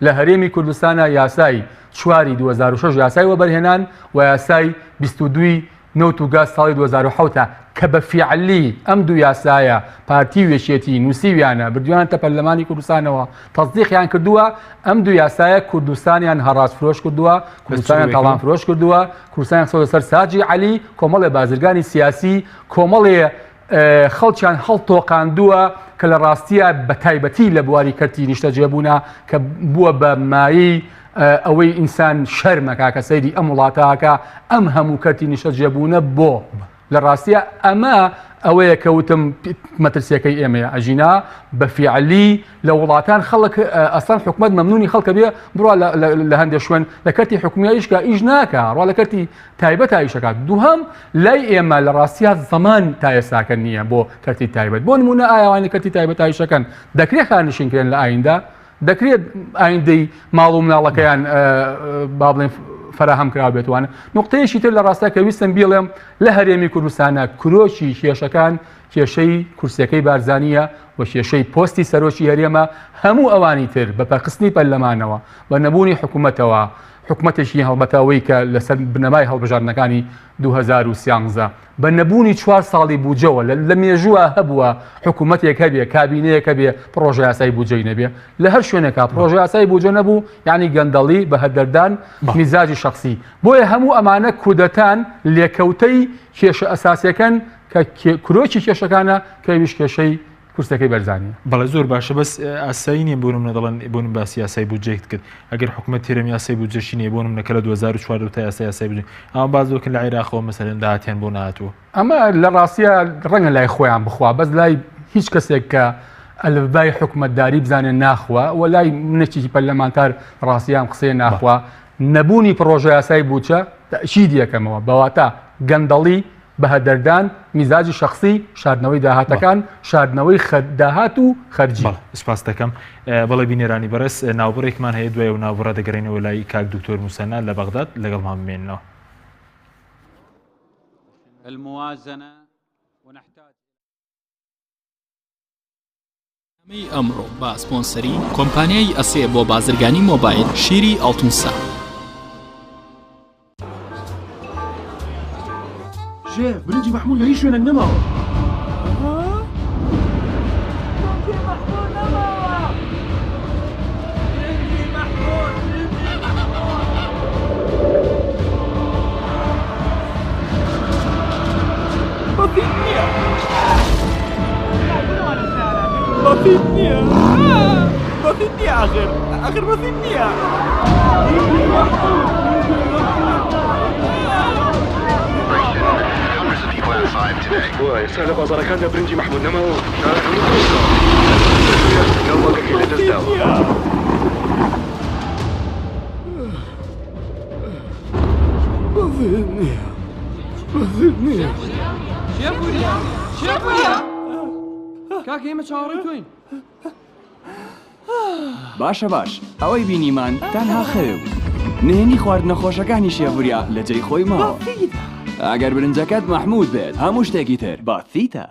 لە هەرێمی کوردستانە یاسای 4 2006 یاسای وەبەرهێنان و یاسای 22 نەوت و گاز ساڵی 2007 کە بە فیعلی ئەم دوو یاسایە پارتی وێشێتی نووسیویانە بردویان تە پەرلەمانی کوردستانەوە تەصدیقیان کردووە ئەم دوو یاسایە کوردستانیان هەڕاست فرۆش کردووە کوردستانیان تاڵان فرۆش کردووە کوردستانیان سەر ساجی عەلی کۆمەڵێ بازرگانی سیاسی کۆمەڵێ خەڵکیان هەڵتۆقاندووە کە لە ڕاستیە بە تایبەتی لە بواری کەرتی نیشتەجێبوونا کە بووە بە مایی ئەوەی ئینسان شەرمەکە کە سەیری ئەم وڵاتاکە ئەم هەموو کەرتی نیشتەجێبوونە بۆ لە ڕاستیە ئەمە ئەوەیە کەوتم مەترسیەکەی ئێمەیە ئەژینا بە فیعلی لە وڵاتان خەڵک ئەسڵان حکومەت مەمنونی خەڵکە بێ بڕوا لە هەندێک شوێن لە کەرتی حکومیاییشکە ئیش ناکە ڕوا لە کەرتی تایبەت ئایشەکات دووهەم لای ئێمە لە ڕاستیە زەمان تا ئێستاکە نییە بۆ کەرتی تایبەت بۆ نمونە ئایاوانی کەرتی تایبەت ئایشەکەن دەکرێت خانشینکرێن لە ئایندا دەکرێت ئایندەی ماڵ و مناڵەکەیان با بڵێن فراهم کرا بێتوانە نقطەیەشی تر لە ڕاستە کە ویستم بیڵێم لە هەرێمی کوردستانە کرۆکی کێشەکان کێشەی کورسەکەی بارزانیە و کێشەی پۆستی سەرۆکی هەرێمە هەموو ئەوانی تر بە پەرخستنی پەرلەمانەوە بە نەبوونی حکوومەتەوە حکوومەتێکی هەڵبەتەوەی کە لەسەر بنەمای هەڵبژاردنەکانی 2013 بە نەبوونی 4 ساڵی بوجەوە لە مێژووە هەبووە حکوومەتێک هەبێ کابینەیەک هەبێ پرۆژە یاسای بوجەی نەبێ لە هەر شوێنێکا پرۆژە یاسای بوجە نەبوو یعنی گەندەڵی بە هەردەردان میزاجی شخصی بۆیە هەموو ئەمانە کودەتان لێکەوتەی کێشە ئەساسیەکەن کە کرۆکی کێشەکانە کە ویش کێشەی کورسەکەی بەرزانیە بەڵێ زۆر باشە بەس ئاسایی نیە بۆ منە دەڵێن بۆن باسی یاسای بودجەیت کرد ئەگەر حکومەت تێرەمی یاسای بودجەشی نیە بۆ منە کە لە 2004 تا یاسای بودجە ئەمە بازۆکن لە عێراقەوە مەسەلەن داهاتیان بۆ نهاتووە ئەمە لە ڕاستیە ڕەنگە لای خۆیان بخوا بەس لای هیچ کەسێک کە ئەلڤای حکومەتداری بزانێن ناخوا و لای منێکی پەرلەمانتار ڕاستیان قسەی ناخوا نەبوونی پرۆژە یاسای بودجە تەشید یەکەمەوە بەواتە گەندەڵی بەهەدەردان میزاجی شخصی شاردنەوەی داهاتەکان شاردنەوەی داهات و خەرجی سپاس دەکەم بەڵێ بینێرانی بەڕێز ناوبڕێکمان هەیە دوای و ناوبڕە دەگەڕێنەوە لای کاک دکتۆر موسەنا لە بەغداد لەگەڵمان بمێنەوە الموازنة ونحتاج ئەمڕۆ با سپۆنسەری کۆمپانیای ئەسێ بۆ بازرگانی مۆبایل شیری ئەڵتونسا شێف برنجی مەحموود لە هیچ شوێنێک نەماوە بسيط نية آخر بسيط نية وای سهل بازارەکان لە برنجی مەحموود نەماوە نەوەکەکەی لە دەستداوە بەزێت نییە شێبووە کاکە ئێمە چاوەڕێی تۆین باشە باش ئەوەی بینیمان تەنها خەوێ بوو نهێنی خواردنە خۆشەکانی شێڤوریا لە جێی خۆی ماوە ئەگەر برنجەکەت مەحموود بێت هەموو شتێکی تر باتیتە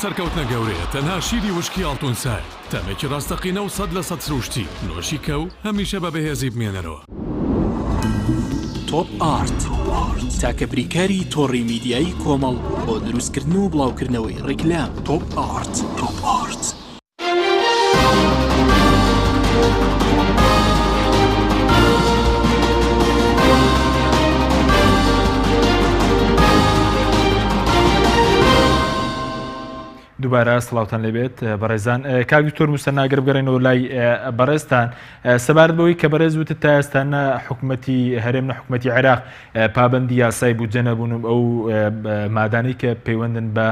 سەرکەوتنە گەورەیە تەنها شیری وشکی ئەڵتونسای تەمێکی ڕاستەقینە و 100% سروشتی نۆشی کەو هەمیشە بە بەهێزی بمێنەرەوە تۆپ ئارت تاکە بریکاری تۆڕی میدیایی کۆمەڵ بۆ دروستکردن و بڵاوکردنەوەی ڕیکلام تۆپ ئارت دووبارە سڵاوتان لەبێت بەڕێزان. کاک دکتۆر موسە ناگەر بگەڕێنەوە لای بەڕێزتان سەبارەت بەوەی کە بەڕێز وتە تا ئێستانە حکوومەتی هەرێم نە حکوومەتی عێراق پابەندی یاسای بودجە نەبوون ئەو مادانەی کە پەیوەندن بە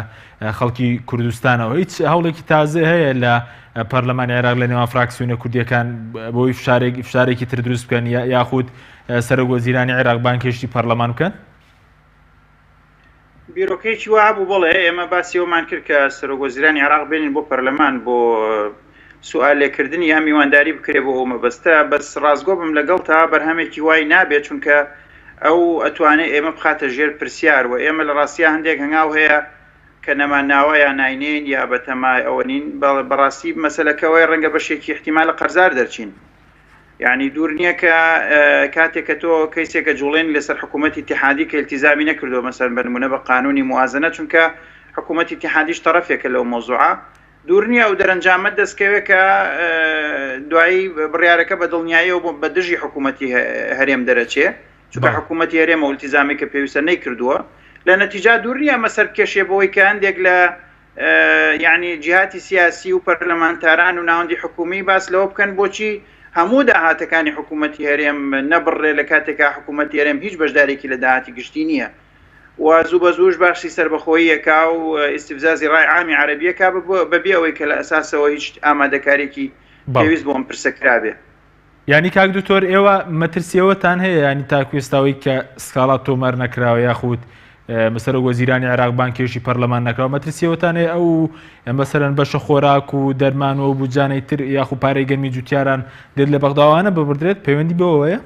خەڵکی کوردستانەوە هیچ هەوڵێکی تازە هەیە لە پەرلەمانی عێراق لە نێوان فراکسیۆنە کوردیەکان بۆی فشارێکی تر دروست بکەن یاخود سەرۆکوەزیرانی عێراق بانکێشتی پەرلەمان بکەن؟ بیرۆکەیەکی وا بوو بڵێ ئێمە باسیەوەمان کرد کە سەرۆکوەزیرانی عێراق بێنین بۆ پەرلەمان بۆ سوال لێکردنی یا میوانداری بکرێ بۆ ئەو مەبەستە بەس ڕازگۆ بم لەگەڵ تا بەرهەمێکی وای نابێت چونکە ئەو ئەتوانێت ئێمە بخاتە ژێر پرسیار و ئێمە لە ڕاستیە هەندێک هەنگاو هەیە کە نەمانناوە یا ناینین یا بەتەمای ئەوە نین بەڕاستی مەسەلەکەوەی ڕەنگە بەشێکی احتیمالە قەرزار دەرچین یعنی دوور نییە کە کاتێک کە تۆ کەیسێکە جوڵێن لەسەر حکوومەتی اتحادی کە التیزامی نەکردو مەسەر بنمونە بە قانونی موازنە چونکە حکوومەتی اتحادیش تەرەفێکە لەو مۆزوعە دوور نییە ئەو دەرەنجامە دەستکەوێت کە دوایی بڕیارەکە بە دڵنیاییەوە بە دژی حکوومەتی هەرێم دەرەچێ چونکە حکوومەتی هەرێمە و التیزامی کە پێویستە نەیکردووە لە نەتیجا دوور نییە مەسەر کێشێ بەوەی کە هەندێک لە یعنی جیهاتی سیاسی و پەرلەمانتاران و ناوەندی حکومی باس لەوە بکەن بۆچی هەموو داهاتەکانی حکوومەتی هەرێم نەبڕێ لە کاتێکا حکوومەتی هەرێم هیچ بەشدارێکی لە داهاتی گشتی نییە و زوو بە زووش باشی سربەخۆییەکا و ئیستیفزازی ڕای عامی عەرەبیەکا بەبێ ئەوەی کە لە ئەساسەوە هیچ ئامادەکارێکی پێویست بۆ ئەم پرسەکرابێ. یعنی کاک دکتۆر ئێوە مەترسیەوەتان هەیە ینی تاکوێستاوەی کە سکاڵات تۆمەر نەکراوە یاخود سەرۆکوەزیرانی عێراق بانکێشی پەرلەمان نەکراوە مەترسیەوەتان هەیە ئەو مەسەرەن بەشە خۆراک و دەرمان و بودجانەی تر یاخود پارەی گەرمی جوتیاران دێت لە بەغداوانە ببردرێت پەیوەندی بەوەیە؟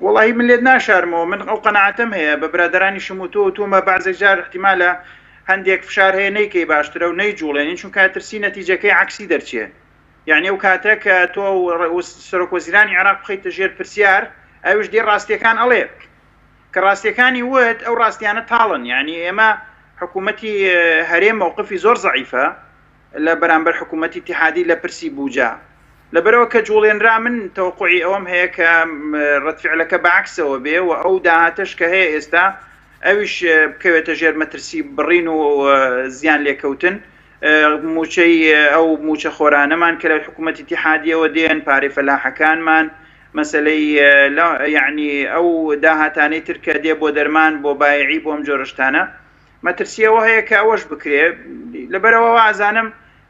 وڵی من لێت ناشارمەوە من ئەو قەناعەتم هەیە بە برادرانی شموتۆ و تۆمە بەعزێک جار احتیمالە هەندێک فشار هەیە نەیکەی باشترە و نەیجوڵێنین چونکە ترسی نەتیجەکەی عکسی دەرچێ یعنی ئەو کاتە کە تۆ سەرۆکوەزیرانی عێراق بخەیتە ژێر پرسیار ئەوش دێ ڕاستیەکان ئەڵێ کە ڕاستیەکانی وت ئەو ڕاستیانە تاڵن یعنی ئێمە حکوومەتی هەرێم موقفی زۆر زەعیفە لە بەرامبەر حکوومەتی اتحادی لە پرسی بوجا لەبەرەوە کە جوڵێنرا من تەوقعی ئەوەم هەیە کە ڕەتفعلەکە بەعکسەوە بێ و ئەو داهاتەش کە هەیە ئێستا ئەویش بکەوێتە ژێر مەترسی بڕین و زیان لێکەوتن موچەی ئەو موچە خۆرانەمان کە لە حکوومەتی اتحادیەوە دێن پارەی فەلاحەکانمان مەسلەی یعنی ئەو داهاتانەی ترکە دێ بۆ دەرمان بۆ بایعی بۆم جۆرەشتانە مەترسیەوە هەیە کە ئەوەش بکرێ لەبەرەوە وازانم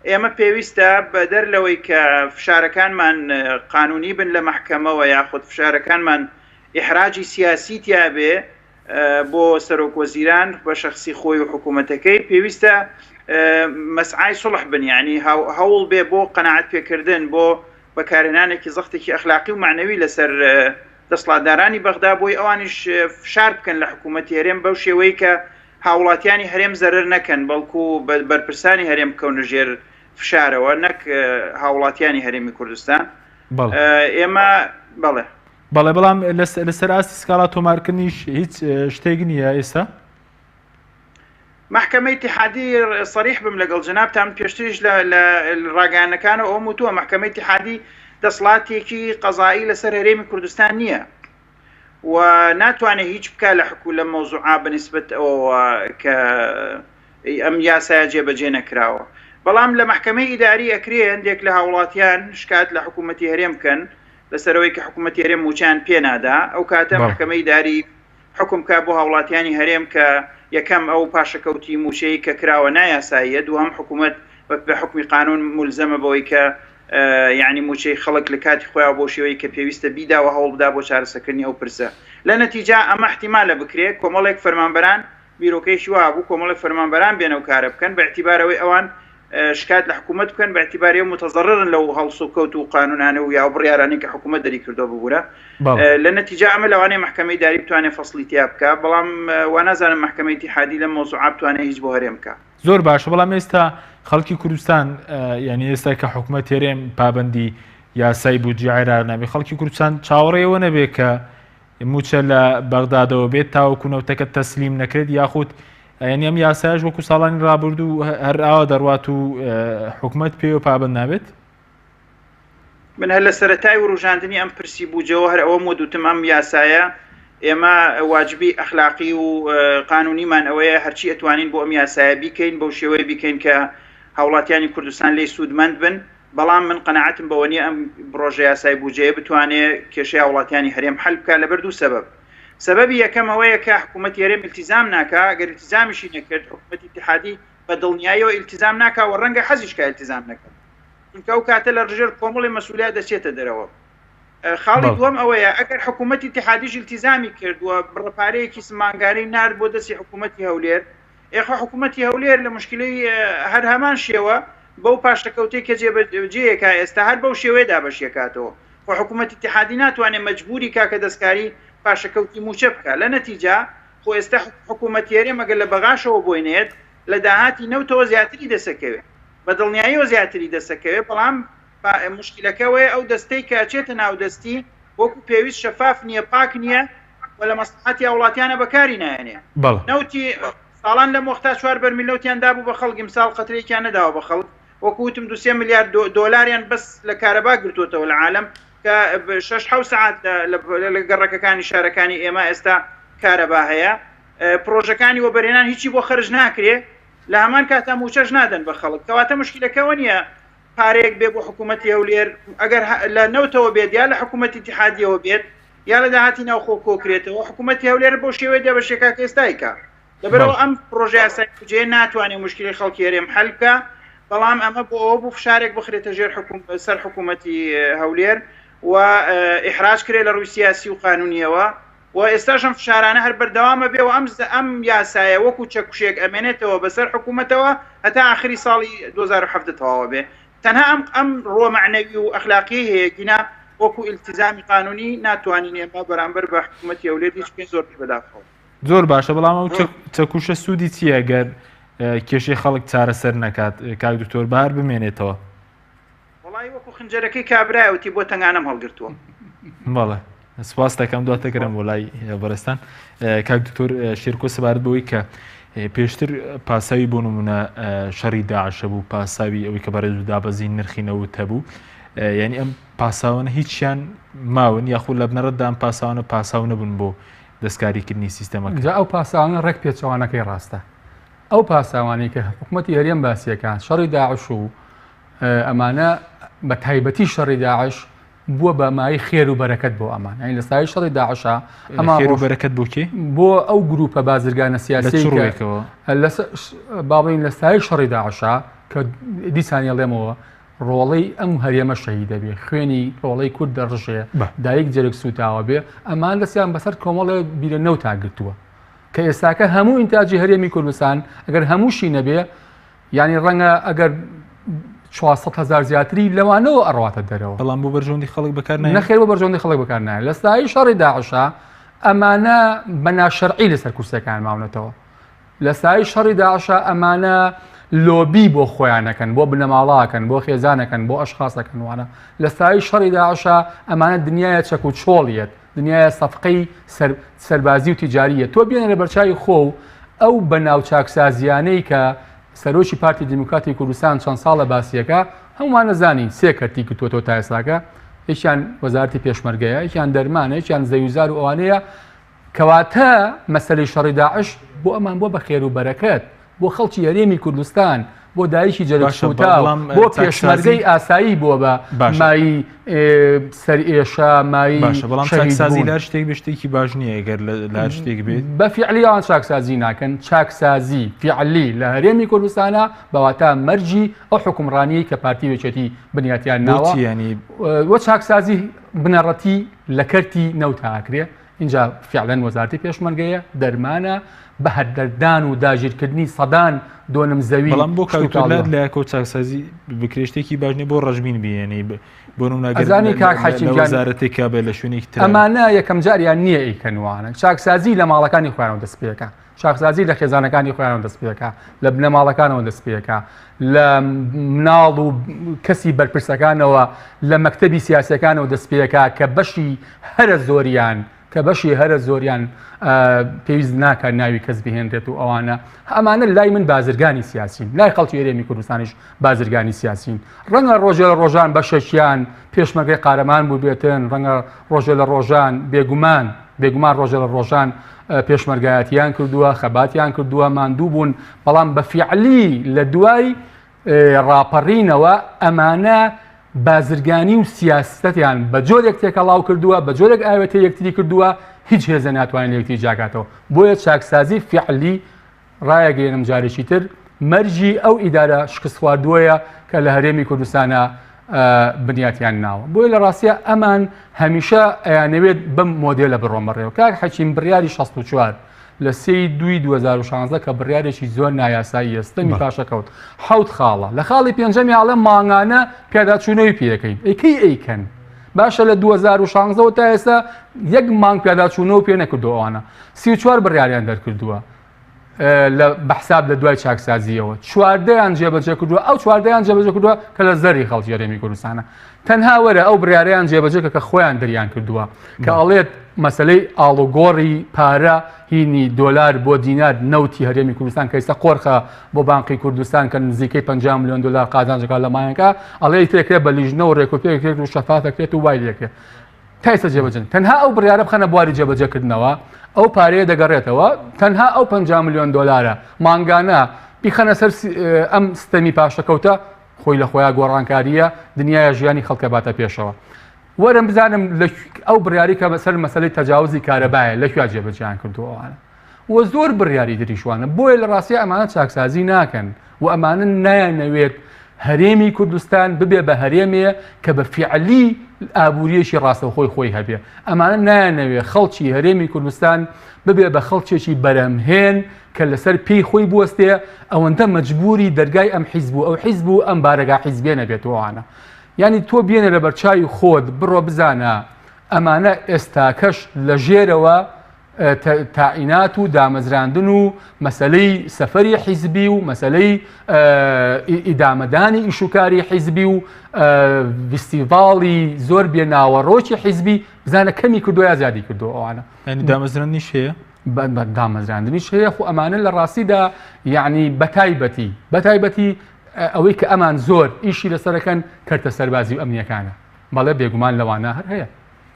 ئێمە پێویستە بەدەر لەوەی کە فشارەکانمان قانونی بن لە مەحکەمەوە یاخود فشارەکانمان ئیحراجی سیاسی تیابێ بۆ سەرۆکوەزیران بە شەخصی خۆی و حکوومەتەکەی پێویستە مەسعای سڵح بن یعنی هەوڵ بێ بۆ قەناعەت پێکردن بۆ بەکارهێنانێکی زەختێکی ئەخلاقی و معنەوی لەسەر دەسڵاتدارانی بەغدا بۆی ئەوانیش فشار بکەن لە حکوومەتی هەرێم بەو شێوەیە کە هاوڵاتیانی هەرێم زەرر نەکەن بەڵکو بەرپرسانی هەرێم بکەونە ژێر فشارەوە نەک هاوڵاتیانی هەرێمی کوردستان ئێمە بەڵێ بەڵام لەسەر ئاستی سکاڵا تۆمارکردنیش هیچ شتێک نییە ئێستا محکمەی اتحادی صریح بم لەگەڵ جەنابتان پێشتریش لە ڕاگەیانەکانە ئەوم وتووە محکمەی اتحادی دەسڵاتێکی قەزایی لەسەر هەرێمی کوردستان نییە و ناتوانێت هیچ بکە لە حکوومەت لە مۆزوعا بەنسبەت ئەوە کە ئەم یاسایە جێبەجێ نەکراوە بەڵام لە محکمەی ئیداری ئەکرێ هەندێک لە هاوڵاتیان شکات لە حکوومەتی هەرێم بکەن لەسەرەوەی کە حکوومەتی هەرێم موچیان پێنادا ئەو کاتە محکمەی ئیداری حکم کا بۆ هاوڵاتیانی هەرێم کە یەکەم ئەو پاشەکەوتی موچەی کە کراوە نایاساییە دووەم حکوومەت بە حکمی قانون مولزەمە بەوەی کە یعنی موچەی خەڵک لە کاتی خۆیان بۆ شێوەیە کە پێویستە بیداوە هەوڵ بدا بۆ چارەسەکردنی ئەو پرسە لە نەتیجا ئەمە احتیمالە بکرێت کۆمەڵێک فەرمانبەران بیرۆکەیشی وا بوو کۆمەڵێک فەرمانبەران بێنە و کارە بکەن بە اعتیبارەوەی ئەوان شکات لە حکوومەت بکەن بە اعتیباری متەزەررن لەو هەڵسو و کەوت و قانونانە و یا بڕیارانی کە حکوومەت دەری کردو ببوورە لە نەتیجا ئەمە لەوانەیە محکمەی داری بتوانێت فەصلی تیا بکە بەڵام وا نازانم محکمەی اتحادی لە مۆزوعا بتوانێت هیچ بۆ هەرێم بکە زۆر باشە بەڵام ئێستا خەڵکی کوردستان یعنی ئێستا کە حکوومەت هەرێم پابەندی یاسای بودجێ عێراق نابێت خەڵکی کوردستان چاوەڕێەوە نەبێت کە موچە لە بەغدادەوە بێت تاوەکو نەوتەکە تەسلیم نەکرێت یاخود یعنی ئەم یاسایش وەکو ساڵانی ڕابردوو هەر ئاوا دەڕوات و حکوومەت پێوە پابەند نابێت من هەر لە سەرەتای وروژاندنی ئەم پرسی بووجەوە هەر ئەوە مودوتم ئەم یاسایە ئێمە واجبی ئەخلاقی و قانونیمان ئەوەیە هەرچی ئەتوانین بۆ ئەم یاسایە بیکەین بەو شێوەیە بیکەین کە هاوڵاتیانی کوردستان لی سوودمەند بن بەڵام من قەنەعەتم بەوە نیە ئەم پرۆژە یاسای بودجێ بتوانێت کێشەی هاوڵاتیانی هەرێم حەل بکات لەبەر دوو سەبەب. سەبەبی یەکەم ئەوەیە کە حکوومەتی هەرێم ئیلتیزام ناکا، ئەگەر ئیلتیزامیشی نەکرد حکوومەتی اتحادی بە دڵنیاییەوە ئیلتیزام ناکا و ڕەنگە حەزیشکە ئیلتیزام نەکرد، چونکە ئەو کاتە لە ڕژێر کۆمەڵی مەسئولیت دەچێتە دەرەوە. خاڵی دووەم ئەوەیە ئەگەر حکوومەتی اتحادیش ئیلتیزامی کردووە بڕەپارەیەکی سمانگاری نارد بۆ دەستی حکوومەتی هەولێر، ئێخوا حکوومەتی هەولێر لە مشکلەی هەر هەمان شێوە بەو پاشەکەوتەی کە جێبەجێیەکە ئێستا هەر بەو شێوەیەدا بەشیەکاتەوە و حکوومەتی اتحادی ناتوانێت مەجبوری کاکە دەستکاری پاشەکەوتی موچە بکە. لە نەتیجا خۆ ئێستا حکوومەتی هەرێم ئەگەر لە بەغاشەوە بۆینێت لە داهاتی نەوتەوە زیاتری دەسەکەوێت، بە دڵنیاییەوە زیاتری دەسەکەوێت، بەڵام مشکلەکەوەیە ئەو دەستەی کە ئەچێتە ناودەستی وەکو پێویست شەفاف نییە، پاک نییە و لە مەسلحەتی هاوڵاتیانە بەکاری نایەنێ. نەوتی ساڵان لە مۆختا 4 بەرمیل نەوتیان دابوو بە خەڵک، ئیمساڵ قەترێکیان نەداوە بە خەڵک، وەکوتم 2 میلیارد دۆلاریان بەس لە کارەبا گرتوتەوە لە عالم کە 6 ساعت لە گەڕەکەەکانی شارەکانی ئێمە ئێستا کارەبا هەیە. پرۆژەکانی وەبەرێنان هیچی بۆ خەرج ناکرێ، لە هەمان کاتا موچەش نادەن بە خەڵک. کەواتە مشکلەکەەوە نییە پارێک بێ بۆ حکوومەتی هەولێر، ئەگەر لە نەوتەوە بێت یا لە حکوومەتی اتحادیەوە بێت یا لە داهاتی ناوخۆ کۆکرێتەوە، حکوومەتی هەولێر بۆ شێوەیە دەبەشێکا کە ئێستایکە. لەبەرەوە ئەم پرۆژە یاسای بودجێ ناتوانێت مشکلی خەڵکی هەرێم حەل بکە، بەڵام ئەمە بۆ ئەوە بوو فشارێک بخرێتە ژێر سەر حکوومەتی هەولێر و ئیحراج کرێ لە ڕووی سیاسی و قانونیەوە و ئێستاشم فشارانە هەر بەردەوامە بێ و ئەم یاسایە وەکو چەکوشێک ئەمێنێتەوە بەسەر حکوومەتەوە هەتا ئاخری ساڵی 2017 تەواوە بێ. تەنها ئەم ڕۆ معنەوی و ئەخلاقی هەیە گینا وەکو ئیلتیزامی قانونی ناتوانین ئێمە بەرامبەر بە حکوومەتی هەولێر هیچ پێ زۆر بەداخەوە. زۆر باشە، بەڵام ئەو چەکوشە سوودی چییە گەر کێشەی خەڵک چارەسەر نەکات؟ کاک دکتۆر بەهار بمێنێتەوە. وڵی وەکو خنجەرەکەی کابرایەوتی بۆ تەنگانەم هەڵگرتووە. بەڵێ سپاس دەکەم، دواتەگەرم بۆ لای بەڕێستان. کاک دکتۆر شێرکۆ سەبارەت بەوەی کە پێشتر پاساوی بۆ نمونە شەڕی داعشە بوو، پاساوی ئەوەی کە بەڕێز و دابەزی نرخی نەوت هەبوو، یعنی ئەم پاساوانە هیچیان ماون یاخود لە بنەڕەتدا ئەم پاساوانە پاساو نەبوون بۆ دەستکاریکردنی سیستەمەکە. ئەو پاساوانە ڕێک پێچەوانەکەی ڕاستە. ئەو پاساوانی کە حکوومەتی هەرێم باسیەکان شەڕی داعش و ئەمانە بە تایبەتی شەڕی داعش بووە بە مای خێر و بەرەکەت بۆ ئەمان، ئەین لە سای شەڕی داعشە ئەمە خێر و بەرەکەت بۆ کێ؟ بۆ ئەو گروپە بازرگانە سیاسی باڵین لە سای شەڕی داعشە کە دیسانی ئەڵێمەوە ڕۆڵەی ئەم هەرێمە شەهید دەبێ، خوێنی ڕۆڵەی کورد دەڕژێ، دایک جەرگ سوتاوە بێ، ئەمان دەستیان بەسەر کۆمەڵە بیرە نەوت تاگرتووە کە ئێستاکە هەموو ئینتاجی هەرێمی کوردستان ئەگەر هەمووشی نەبێ، ینی ڕەنگە ئەگەر 400,000 زیاتری لەوانەوە ئەڕاتە دەرەوە. بەڵام بۆ بەرژەوەندی خەڵک بەکار نایە. نەخێر بۆ بەرژەوەندی خەڵک بەکار نایە. لە سای شەڕی داعشە ئەمانە بە ناشەرعی لەسەر کورسەکان ماونەتەوە. لە سای شەڕی داعشە ئەمانە لۆبی بۆ خۆیانەکەن، بۆ بنەماڵاکەن، بۆ خێزانەکەن، بۆ ئەشخاصەکەن وانە. لە سای شەڕی داعشە ئەمانە دنیایە چەک و چۆڵیەت، دنیایە سەفقەی سەربازی و تیجاریە. تۆ بێنە لە بەرچاوی خۆ ئەو بەناو چاکسازیانەی کە سەرۆکی پارتی دیموکراتی کوردستان چەند ساڵە باسیەکە هەمومان نەزانی سێ کەرتی کردووەوە تا ئێستاکە، یەکیان وەزارەتی پێشمەرگەیە، یەکیان دەرمانە، یەکیان زەویزار و ئەوانەیە. کەواتە مەسەلەی شەڕی داعش بۆ ئەمان بووە بە خێر و بەرەکەت، بۆ خەڵکی هەرێمی کوردستان، بۆ دایکی جەرگسوتا، بۆ پێشمەرگەی ئاسایی بووە بە مای سەرئێشە، مای بەڵام چاکسازی لە شتێک بە شتێکی باش نییە ئەگەر لە شتێک بێت بە فیعلیان چاکسازی ناکەن. چاکسازی فیعلی لە هەرێمی کوردستانە بەواتە مەرجی ئەو حکومڕانی کە پارتی وێچێتی بنیاتیان ناوە، وە چاکسازی بنەڕەتی لە کەرتی نەوتاکرێ. اینجا فعلەن وەزارەتی پێشمەرگەیە، دەرمانە، بە هەردەردان و داگیرکردنی سەدان دۆنم زەوی. بەڵام بۆ کاوتولات لە کۆ چاکسازی بکرێشتێکی باشنی بۆ ڕژبین بێنی بۆ ئەزانی کاک حەکیم وەزارەتێکا بێ لە شوێنێکی تر. ئەمانە یەکەم جاریان نییە ئیکەنوانە. چاکسازی لە ماڵەکانی خۆیانەوە دەست پێەکە، چاکسازی لە خێزانەکانی خۆیانەوە دەست پێەکە، لە بنەماڵەکانەوە دەست پێەکە، لە مناڵ و کەسی بەرپرسەکانەوە، لە مەکتەبی سیاسەکانەوە دەست پێەکە کە بەشی هەرە زۆریان پێویست ناکە ناوی کەس بهێنرێت و ئەوانە ئەمانە لای من بازرگانی سیاسین، لای خەڵکی هەرێمی کوردستانیش بازرگانی سیاسین. ڕەنگە ڕۆژێ لە ڕۆژان بەشێکیان پێشمەرگەی قارەمان بوو بێتن، ڕەنگە ڕۆژێ لە ڕۆژان بێگومان ڕۆژێ لە ڕۆژان پێشمەرگایەتیان کردووە، خەباتیان کردووە، ماندوو بوون، بەڵام بە فیعلی لە دوای ڕاپەڕینەوە ئەمانە بازرگانی و سیاستەتیان بە جۆرێک تێکەڵاو کردووە بە جۆرێک ئاوێتە یەکتری کردووە هیچ هێزە ناتوانێت یەکتری جاکاتەوە بۆیە چاکسازی فعلی ڕایەگەێنم جارێکی تر مەرجی ئەو ئیدارە شکست خواردووەیە کە لە هەرێمی کوردستانە بنیاتیان ناوە بۆیە لە ڕاستیە ئەمان هەمیشە ئەیانەوێت بم مۆدێلە بڕۆمەڕێەوە کاک حەکیم بڕیاری 64 لە 3/2/2016 کە بڕیارێکی زۆر نایاسایی ئێستەمی پاشەکەوت حوت خاڵە لە خاڵی پێنجەمی ئاڵە ماڭانە پیاداچوونەوەی پێەکەین ئەیکەی ئەیکەن باشە لە 2016 تا ئێستا یەک مانگ پیاداچوونەوە پێ نەکردووانە 34 بڕیاریان دەرکردووە لە بەحساب لە دوای چاکسازیەوە چواردەیان جێبەجێ کردووە ئەو چواردەیان جێبەجێ کردووە کە لە زەری خەڵکی هەرێمی کوردستانە تەنها وەرە ئەو بڕیاریان جێبەجێکە کە خۆیان دەریان کردووە کە ئەڵێت مەسلەی ئاڵوگۆڕی پارە هینی دۆلار بۆ دینار نەوتی هەرێمی کوردستان کە ئێستا قۆرخە بۆ بانقی کوردستان کە نزیکەی 50 میلیۆن دلار قازانجەکە لە مایەکە ئەڵێ تێکرێت بە لیژنەوە ڕێکوپێکرێت و شەفافەکرێت و وای لێکرێت تا ئێستا جێبەجێن تەنها ئەو بڕیارە بخەنە بواری جێبەجێکردنەوە ئەو پارەیە دەگەڕێتەوە تەنها ئەو 50 میلیۆن دلارە مانگانە بیخەنە سەر ئەم سیستەمی پاشەکەوتە خۆی لە خۆیان گۆڕانکاریە دنیای ژیانی خەڵکە باتە پێشەوە وەرم بزانم ئەو بڕیاری کە سەر مەسەلەی تەجاوزی کارەبایە لەکوێ جێبەجیان کردووەوانە و زۆر بڕیاری دریشوانە بۆیە لە ڕاستی ئەمانە چاکسازی ناکەن و ئەمانە نایانەوێت هەرێمی کوردستان ببێ بە هەرێمێ کە بە فیعلی ئابوووریەکی ڕاستەوخۆی خۆی هەبێ ئەمانە نایانەوێت خەڵکی هەرێمی کوردستان ببێ بە خەڵکێکی بەرەمهێن کە لەسەر پێی خۆی بوەستێ ئەوەندە مەجبوری دەرگای ئەم حیزبوو ئەو حیزبوو ئەم بارەگا حیزبێ نەبێتەوەوانە یعنی تۆ بێنە لە بەرچاوی خۆت بڕۆ بزانە ئەمانە ئێستاکەش لە ژێرەوە تاعینات و دامەزراندن و مەسلەی سەفەری حیزبی و مەسلەی ئیدامەدانی ئیشوکاری حیزبی و فیستیڤاڵی زۆر بێ ناوەڕۆکی حیزبی بزانە کەمی کردو یا زیادی کردو ئەوانە ینی دامەزراندنیش هەیە دامەزراندنیش هەیە خو ئەمانە لە ڕاستیدا یعنی بەتایبەتی ئەوەی کە ئەمان زۆر ئیشی لەسەرەکەن کەرتە سەربازی و ئەمنیەکانە بەڵێ بێگومان لەوانە هەر هەیە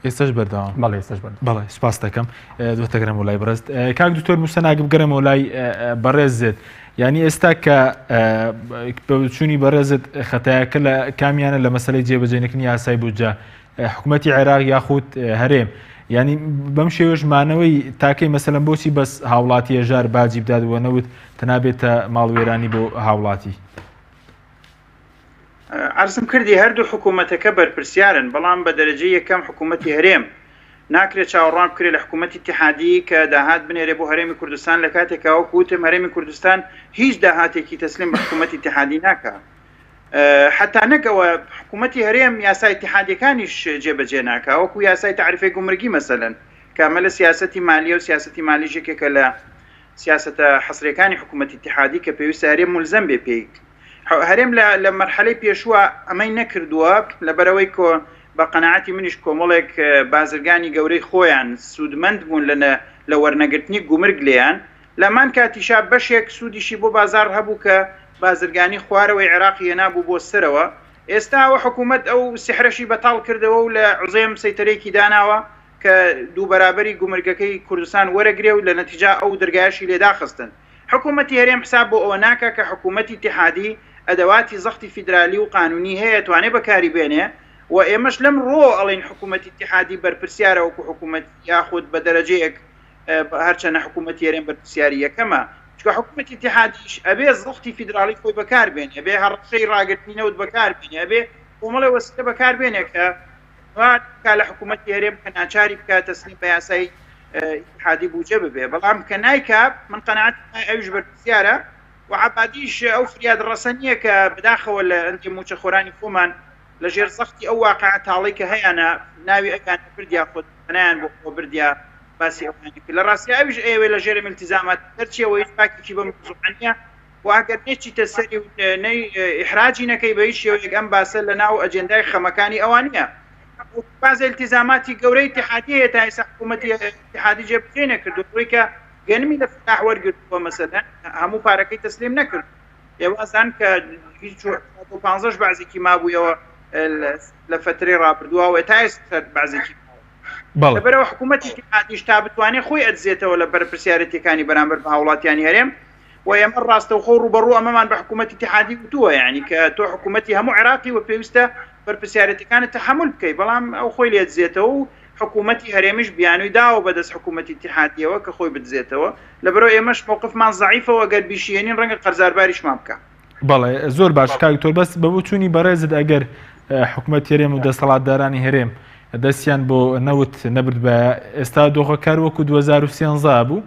ئێستش بەردەوام بەڵێ ئێستش بەردەوام بەڵێ سپاس دەکەم دوتەگەرم وڵای بەڕست کاک دکتۆر موسەناگە بگەرم وڵای بەڕێزت ینی ئێستا کە چوونی بەڕێزت خەتایەکە لە کامیانە لە مەسەلەی جێبەجێنەکردنی یاسای بوجە حکوومەتی عێراق یاخود هەرێم ینی بەم شێوەژمانەوەی تاکەی مەسەلەن بۆچی بەس هاوڵاتی هێژار باجی بدادوە نەوت تەنابێتە ماڵوێرانی بۆ هاوڵاتی عرضم کردی هەردوو حکوومەتەکە بەرپرسیارن بەڵام بە دەرەجەی یەکەم حکوومەتی هەرێم ناکرێت چاوەڕام بکرێت لە حکوومەتی اتحادی کە داهات بنێرێ بۆ هەرێمی کوردستان لە کاتێکەوە کوتم هەرێمی کوردستان هیچ داهاتێکی تەسلیم بە حکوومەتی اتحادی ناکە حتا نەکەوە حکوومەتی هەرێم یاسای اتحادیەکانیش جێبەجێ ناکە وەکو یاسای تعریفی گومرگی مەسەلەن کامەلە سیاسەتی مالیە و سیاسەتی مالیژێکێکە لە سیاسەتە حەسرەکانی حکوومەتی اتحادی کە پێویستە هەرێم مولزەم بێ پێی هەرێم لە مەرحەلەی پێشووە ئەمەی نەکردووە لەبەرەوەی کۆ بە قەنەعەتی منیش کۆمەڵێک بازرگانی گەورەی خۆیان سوودمەند بوون لە وەرنەگرتنی گومرگ لێیان لەمان کاتیشا بەشێک سوودیشی بۆ بازار هەبوو کە بازرگانی خوارەوەی عێراقی هێنابوو بۆ سەرەوە ئێستا ئەوە حکوومەت ئەو سحرەشی بەتاڵ کردەوە و لە عوزێم سەیتەرێکی داناوە کە دوو بەرابەری گومرگەکەی کوردستان وەرەگرێ و لە نەتیجا ئەو دەرگایشی لێداخستن حکوومەتی هەرێم حساب بۆ ئەوە ناکە کە حکوومەتی اتحادی ئەدەواتی زەختی فیدرالی و قانونی هەیە توانێت بەکاری بێنێ و ئێمەش لەم ڕۆ ئەڵێن حکوومەتی اتحادی بەرپرسیارە وەکو حکوومەت یاخود بە دەرەجەیەک هەرچەنە حکوومەتی هەرێم بەرپرسیاری یەکەمە چکە حکوومەتی اتحادیش ئەبێ زەختی فیدرالی خۆی بەکار بێنێ ئەبێ هەڕەشەی ڕاگرتنینەوت بەکار بێنێ ئەبێ کۆمەڵی وەسیلە بەکار بێنێ کە لە حکوومەتی هەرێم کە ناچاری بکات تەسلیم بە یاسای اتحادی بوجە ببێ بەڵام کە نایکا من قەنەعەت ئەویش بەرپرسیارە و عبادیش ئەو فریاد ڕەسەنیە کە بداخەوە لە ئەندی موچە خۆرانی خۆمان لە ژێر سەختی ئەو واقعە تاڵی کە هەیەە ناوی ئەکان بردیا خۆت نایان بۆ بردیا باسی ئەوانی لە ڕاستی ئەویش ئێوێ لە ژێرە التزامات هەرچیەوە هیچ پاکێکی بەم زوحانیە و ئەگەر نێچیتە سەری و نەی ئیحراجی نەکەی بە هیچ شێوەیەک ئەم باسە لە ناو ئەجێندای خەمەکانی ئەوانە بعض التزاماتی گەورەی اتحادی هەیە تا ئێستا حکوومەتی اتحادی جێبجێ نەکردووە کە گەنمی لە فتاح وەرگرتووە مەسەلەن هەموو پارەکەی تەسلیم نەکرد ئێوازان کە 15 بەعزێکی مابوویەوە لە فترەی ڕابردووە تا ئێستا بەعزێکی لەبەرەوە حکوومەتی اتحادیش تا بتوانێت خۆی ئەدزێتەوە لە بەرپرسیارەتیەکانی بەرامبەر بە هاوڵاتیانی هەرێم و ئێمە ڕاستەوخۆ ڕوبەڕوو ئەمەمان بە حکوومەتی اتحادی وتووە یعنی کە تۆ حکوومەتی هەموو عێراقی و پێویستە بەرپرسیارەتەکانت تەحمل بکەیت بەڵام ئەو خۆی لێ دزێتەوە و حکوومەتی هەرێمیش بیانووی داوە بەدەست حکوومەتی اتحادیەوە کە خۆی بدزێتەوە لەبەرەوە ئێمەش موقفمان ضعیفەوە ئەگەر بیشێنین ڕەنگە قەرزارباریشمان بکە. بەڵێ زۆر باش کاکتۆر بەس بە بۆ چوونی بەڕێزت ئەگەر حکوومەت هەرێم و دەسەڵاتدارانی هەرێم دەستیان بۆ نەوت نەبرد بە ئێستا دۆخەکار وەکو 2013 بوو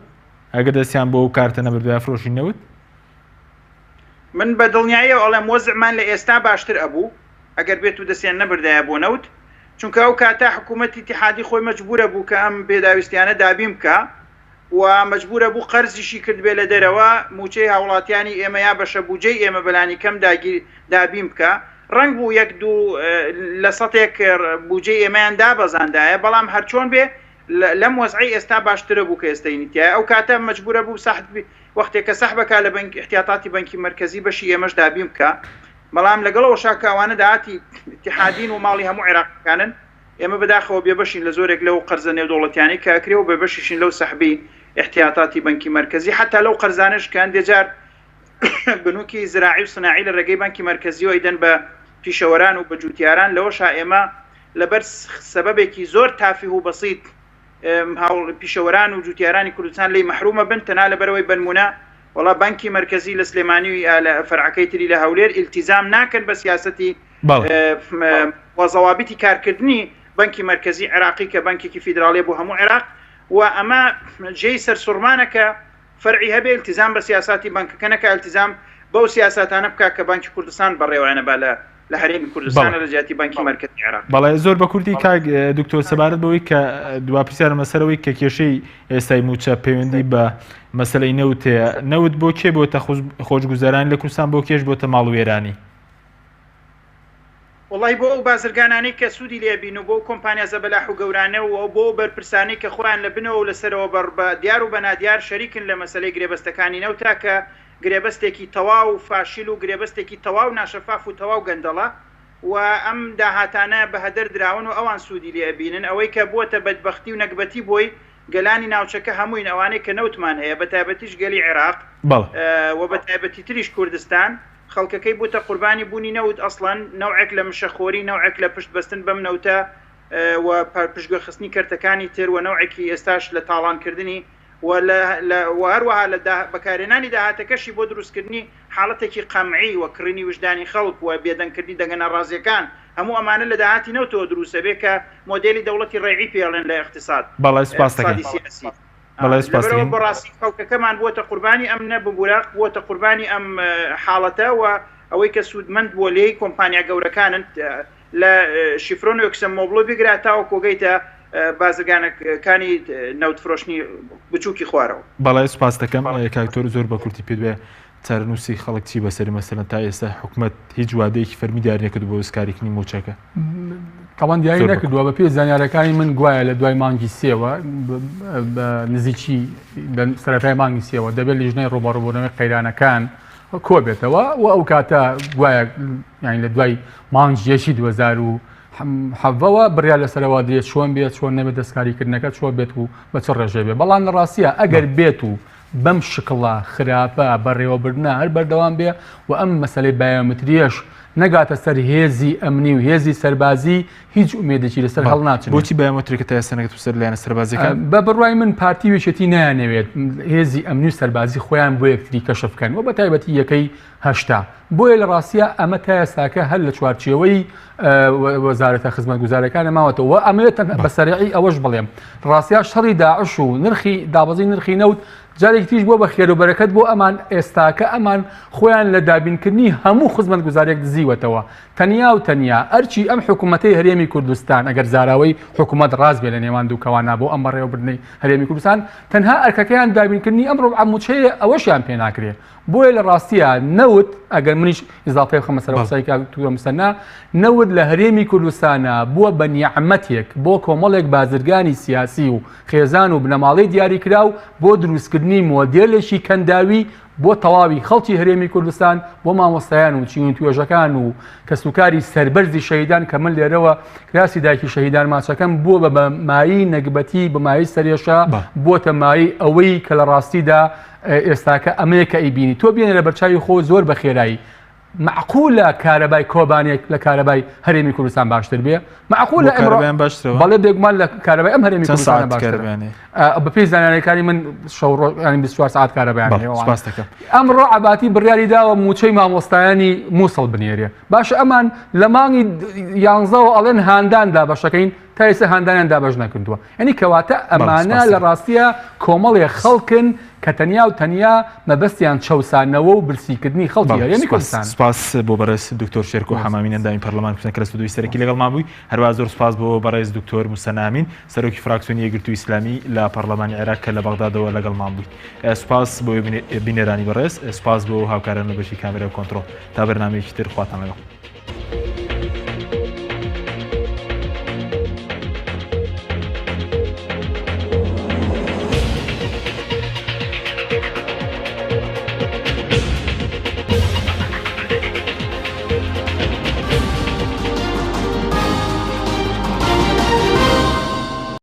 ئەگەر دەستیان بۆ کارتە نەبرد بە فرۆشی نەوت من بە دڵنیاییەوە ئەڵێم وەزعمان لە ئێستا باشتر ئەبوو ئەگەر بێت و دەستیان نەبردایە بۆ نەوت چونکە ئەو کاتا حکوومەتی اتحادی خۆی مەجبورە بوو کە ئەم پێداویستیانە دابین بکە و مەجبورە بوو قەرزیشی کرد بێ لە دەرەوە موچەی هاوڵاتیانی ئێمە یا بەشە بوجەی ئێمە بەلانی کەم دابین بکە ڕنگ بوو 1-2% بوجەی ئێمەیان دابەزاندایە بەڵام هەرچۆن بێ لەم وەزعی ئێستا باشترە بوو کە ئێستاینیتیایە ئەو کاتە مەجبورە بوو وەختێک کە سەحبەکە لە احتیاطاتی بەنکی مرکزی بەشی ئێمەش دابین بکە بەڵام لەگەڵەوە شاکاوانە داهاتی اتحادین و ماڵی هەموو عێراقیەکانن ئێمە بەداخەوە بێبەشین لە زۆرێک لەو قەرزە نێودوڵەتیانی کە ئەکرێ و بێبەشیشین لەو سەحبی احتیاطاتی بەنکی مرکزی حتا لەو قەرزانش کە هەندێجار بنووکی زراعی و صناعی لە ڕێگەی بانکی مرکزی و ئەیدەن بە پیشەوەران و بە جوتیاران لەوەشا ئێمە لەبەر سەبەبێکی زۆر تافی و بەسیط پیشەوەران و جوتیارانی کوردستان لی مەحرومە بن تەنها لەبەرەوەی بنمونە وڵا بانکی مرکزی لە سلێمانی و لە فەرعەکەی تری لە هەولێر ئیلتیزام ناکەن بە سیاسەتی وەزەوابیتی کارکردنی بانکی مرکزی عێراقی کە بانکێکی فیدراڵیە بۆ هەموو عێراق و ئەمە جێی سەرسوڕمانەکە فەرعی هەبێ ئیلتیزام بە سیاساتی بانکەکەنەکە ئیلتیزام بەو سیاساتانە بکە کە بانکی کوردستان بەڕێوەیانە با لە هەرێمی کوردستانە لە جیاتی بانکی مرکزی عێراق. بەڵێ زۆر بە کوردی کاک دکتۆر سەبارەت بەوەی کە دوا پرسیارە مەسەرەوەی کە کێشەی ئێستای موچە پەیوەندی بە مەسەلەی نەوتەیە نەوت بۆ کێ بۆتە خۆشگوزەرانی لە کوردستان بۆ کێش بۆتە ماڵوێرانی وڵی بۆ ئەو بازرگانانی کە سوودی لێبین و بۆ کۆمپانیا زەبەلاح و گەورانە و بۆ بەرپرسانی کە خۆیان لە بنەوە و لەسەرەوە بە دیار و بەنادیار شەریکن لە مەسەلەی گرێبەستەکانی نەوتا کە گرێبەستێکی تەواو و فاشیل و گرێبەستێکی تەواو ناشەفاف و تەواو گەندەڵە و ئەم داهاتانە بە هەدەر دراون و ئەوان سوودی لێبینن ئەوەی کە بووەتە بەدبەختی و نەکبەتی بۆی گەلانی ناوچەکە هەمووین ئەوانەی کە نەوتمان هەیە بە تایبەتیش گەلی عێراق و بە تایبەتی تریش کوردستان خەڵکەکەی بووتە قوربانی بوونی نەوت ئەسڵەن نەوعێک لە مشەخۆری نەوعێک لە پشت بەستن بەم نەوتە و پشتگوێخستنی کەرتەکانی تر و نەوعێکی ئێستاش لە تاڵانکردنی و هەروەها لە بەکارێنانی داهاتەکەشی بۆ دروستکردنی حاڵەتێکی قەمعی و کڕینی وجدانی خەڵک و بێدەنگکردنی دەگەنە ڕازیەکان هەموو ئەمانە لە داهاتی نەوتەوە دروستە بێ کە مۆدێلی دەوڵەتی ڕێعی پێڵێن لە اقتصاد لەبەرەوە بەڕاستی خەڵکەکەمان بووەتە قوربانی ئەم نەببووراق بووەتە قوربانی ئەم حاڵەتە و ئەوەی کە سوودمەند بۆ لێی کۆمپانیا گەورەکانن لە شیفرۆن و ئۆکسم مۆبلۆ بگراتاوە کۆگەیتە بازرگانەکانی نەوتفرۆشتنی بچووکی خوارەوە. بەڵای سوپاس دەکەم کاکتۆر زۆر بە کورتی پێ دوێ چارەنووسی خەڵک چی بەسەری مەسەلەن تا ئێستا حکوومەت هیچ وادەیەکی فەرمی دیار نەکرد بۆ وەسکاریکردنی موچەکە تاوان دیاری نەکردووە بە پێ زانیارەکانی من گوایە لە دوای مانگی سێوە نزیکی سەرەتای مانگی سێوە دەبێت لیژنەی ڕۆبەڕووبوونەوەی قەیرانەکان کۆ بێتەوە و ئەو کاتە گوایە لە دوای مانگیەشی 2007ەوە بڕیا لەسەرەوە درێت چۆن بێت چۆن نەبێت دەستکاریکردنەکە چۆن بێت و بە چ ڕێژێ بێ بەڵام لە ڕاستیە ئەگەر بێت و بەم شکڵە خراپە بەڕێوەبردنە هەر بەردەوام بێ و ئەم مەسەلەی بایۆمتریەش نەگاتە سەر هێزی ئەمنی و هێزی سەربازی هیچ ئومێدێکی لەسەر هەڵ ناچێت. بۆچی بایۆمتریکە تا ئێستا نەگەت سەر لایەنە سەربازیەکان؟ بە بڕوای من پارتی وێچێتی نایانەوێت هێزی ئەمنی و سەربازی خۆیان بۆ یەکتری کەشف بکەن و بە تایبەتی یەکەی هەشتا بۆیە لە ڕاستیە ئەمە تا ئێستاکە هەر لە چوارچێوەی وەزارەتە خزمەتگوزارەکانە ماوەتەوە ئەمەوێت بە سەرەعی ئەوەش بڵێم ڕاستیا شەڕی داعش و نرخی دابەزی نرخی نەوت جارێک تیش بۆ بە خێرەبەرەکەت بۆ ئەمان ئێستاکە ئەمان خۆیان لە دابینکردنی هەموو خزمەتگوزارێک دزیوەتەوە تەنیا و تەنیا ئەرچی ئەم حکوومەتەی هەرێمی کوردستان ئەگەر زاراوەی حکوومەت ڕاست بێ لە نێوان دووکەوانە بۆ ئەم بەڕێوەبردنەی هەرێمی کوردستان تەنها ئەرکەکەیان دابینکردنی ئەمڕۆ عموچەیە ئەوەشیان پێ ناکرێت بۆیە لە ڕاستیە نەوت ئەگەر منیش ئیزافەی بخەمە سەر وەسایەکە تووە مسەنا نەوت لە هەرێمی کوردستانە بووە بە نیعمەتێک بۆ کۆمەڵێک بازرگانی سیاسی و خێزان و بنەماڵەی دیاریکراو بۆ دروستکردنی مۆدێلێکی کەنداوی بۆ تەواوی خەڵکی هەرێمی کوردستان بۆ مامۆستایان و چین توێژەکان و کەسوکاری سەربەرزی شەهیدان کە من لێرەوە کراسی دایکی شەهیدان ماچەکەم بۆ بە مایی نەگبەتی بە مایی سەرێشە بۆتە مایی ئەوەی کە لە ڕاستیدا ئێستاکە ئەمەیەکە ئەیبینی تۆ بێنە لە بەرچاوی خۆ زۆر بە خێرایی معقولە کارەبای کۆبانێک لە کارەبای هەرێمی کوردستان باشتر بێ معقولە ئەمڕۆیان باشترەوە بەڵێ بێگومان لە کارەبای ئەم هەرێمی کوردستان باشتر بە پێی زانانەکانی من شەو 24 ساعت کارەبایان ئەمڕۆ عەباتی بڕیاری داوە موچەی مامۆستایانی مووسڵ بنێرێ باشە ئەمان لە مانگی 11ەوە ئەڵێن هاندان دابەشەکەین تا ئێستا هاندانیان دابەش نەکردووە یعنی کەواتە ئەمانە لە ڕاستیە کۆمەڵێ خەڵکن کە تەنیا و تەنیا مەبەستیان چەوسانەوە و برسیکردنی خەڵکی هەرێمی کوردستان. سپاس بۆ بەڕێز دکتۆر شێرکۆ حەمامین ئەندامی پەرلەمان کوردستان کە لە ستودیۆی سەرەکی لەگەڵ مابووی هەروە زۆر سپاس بۆ بەڕێز دکتۆر موسە نامین سەرۆکی فراکسیۆنی یەکگرتووی ئیسلامی لە پەرلەمانی عێراق کە لە بەغدادەوە لەگەڵ مابووی. سپاس بۆ بینێرانی بەڕێز سپاس بۆ هاوکاران لە بەشی کامێرە و کۆنتڕۆڵ تا بەرنامەیەکی تر خواتان لەگەڵ.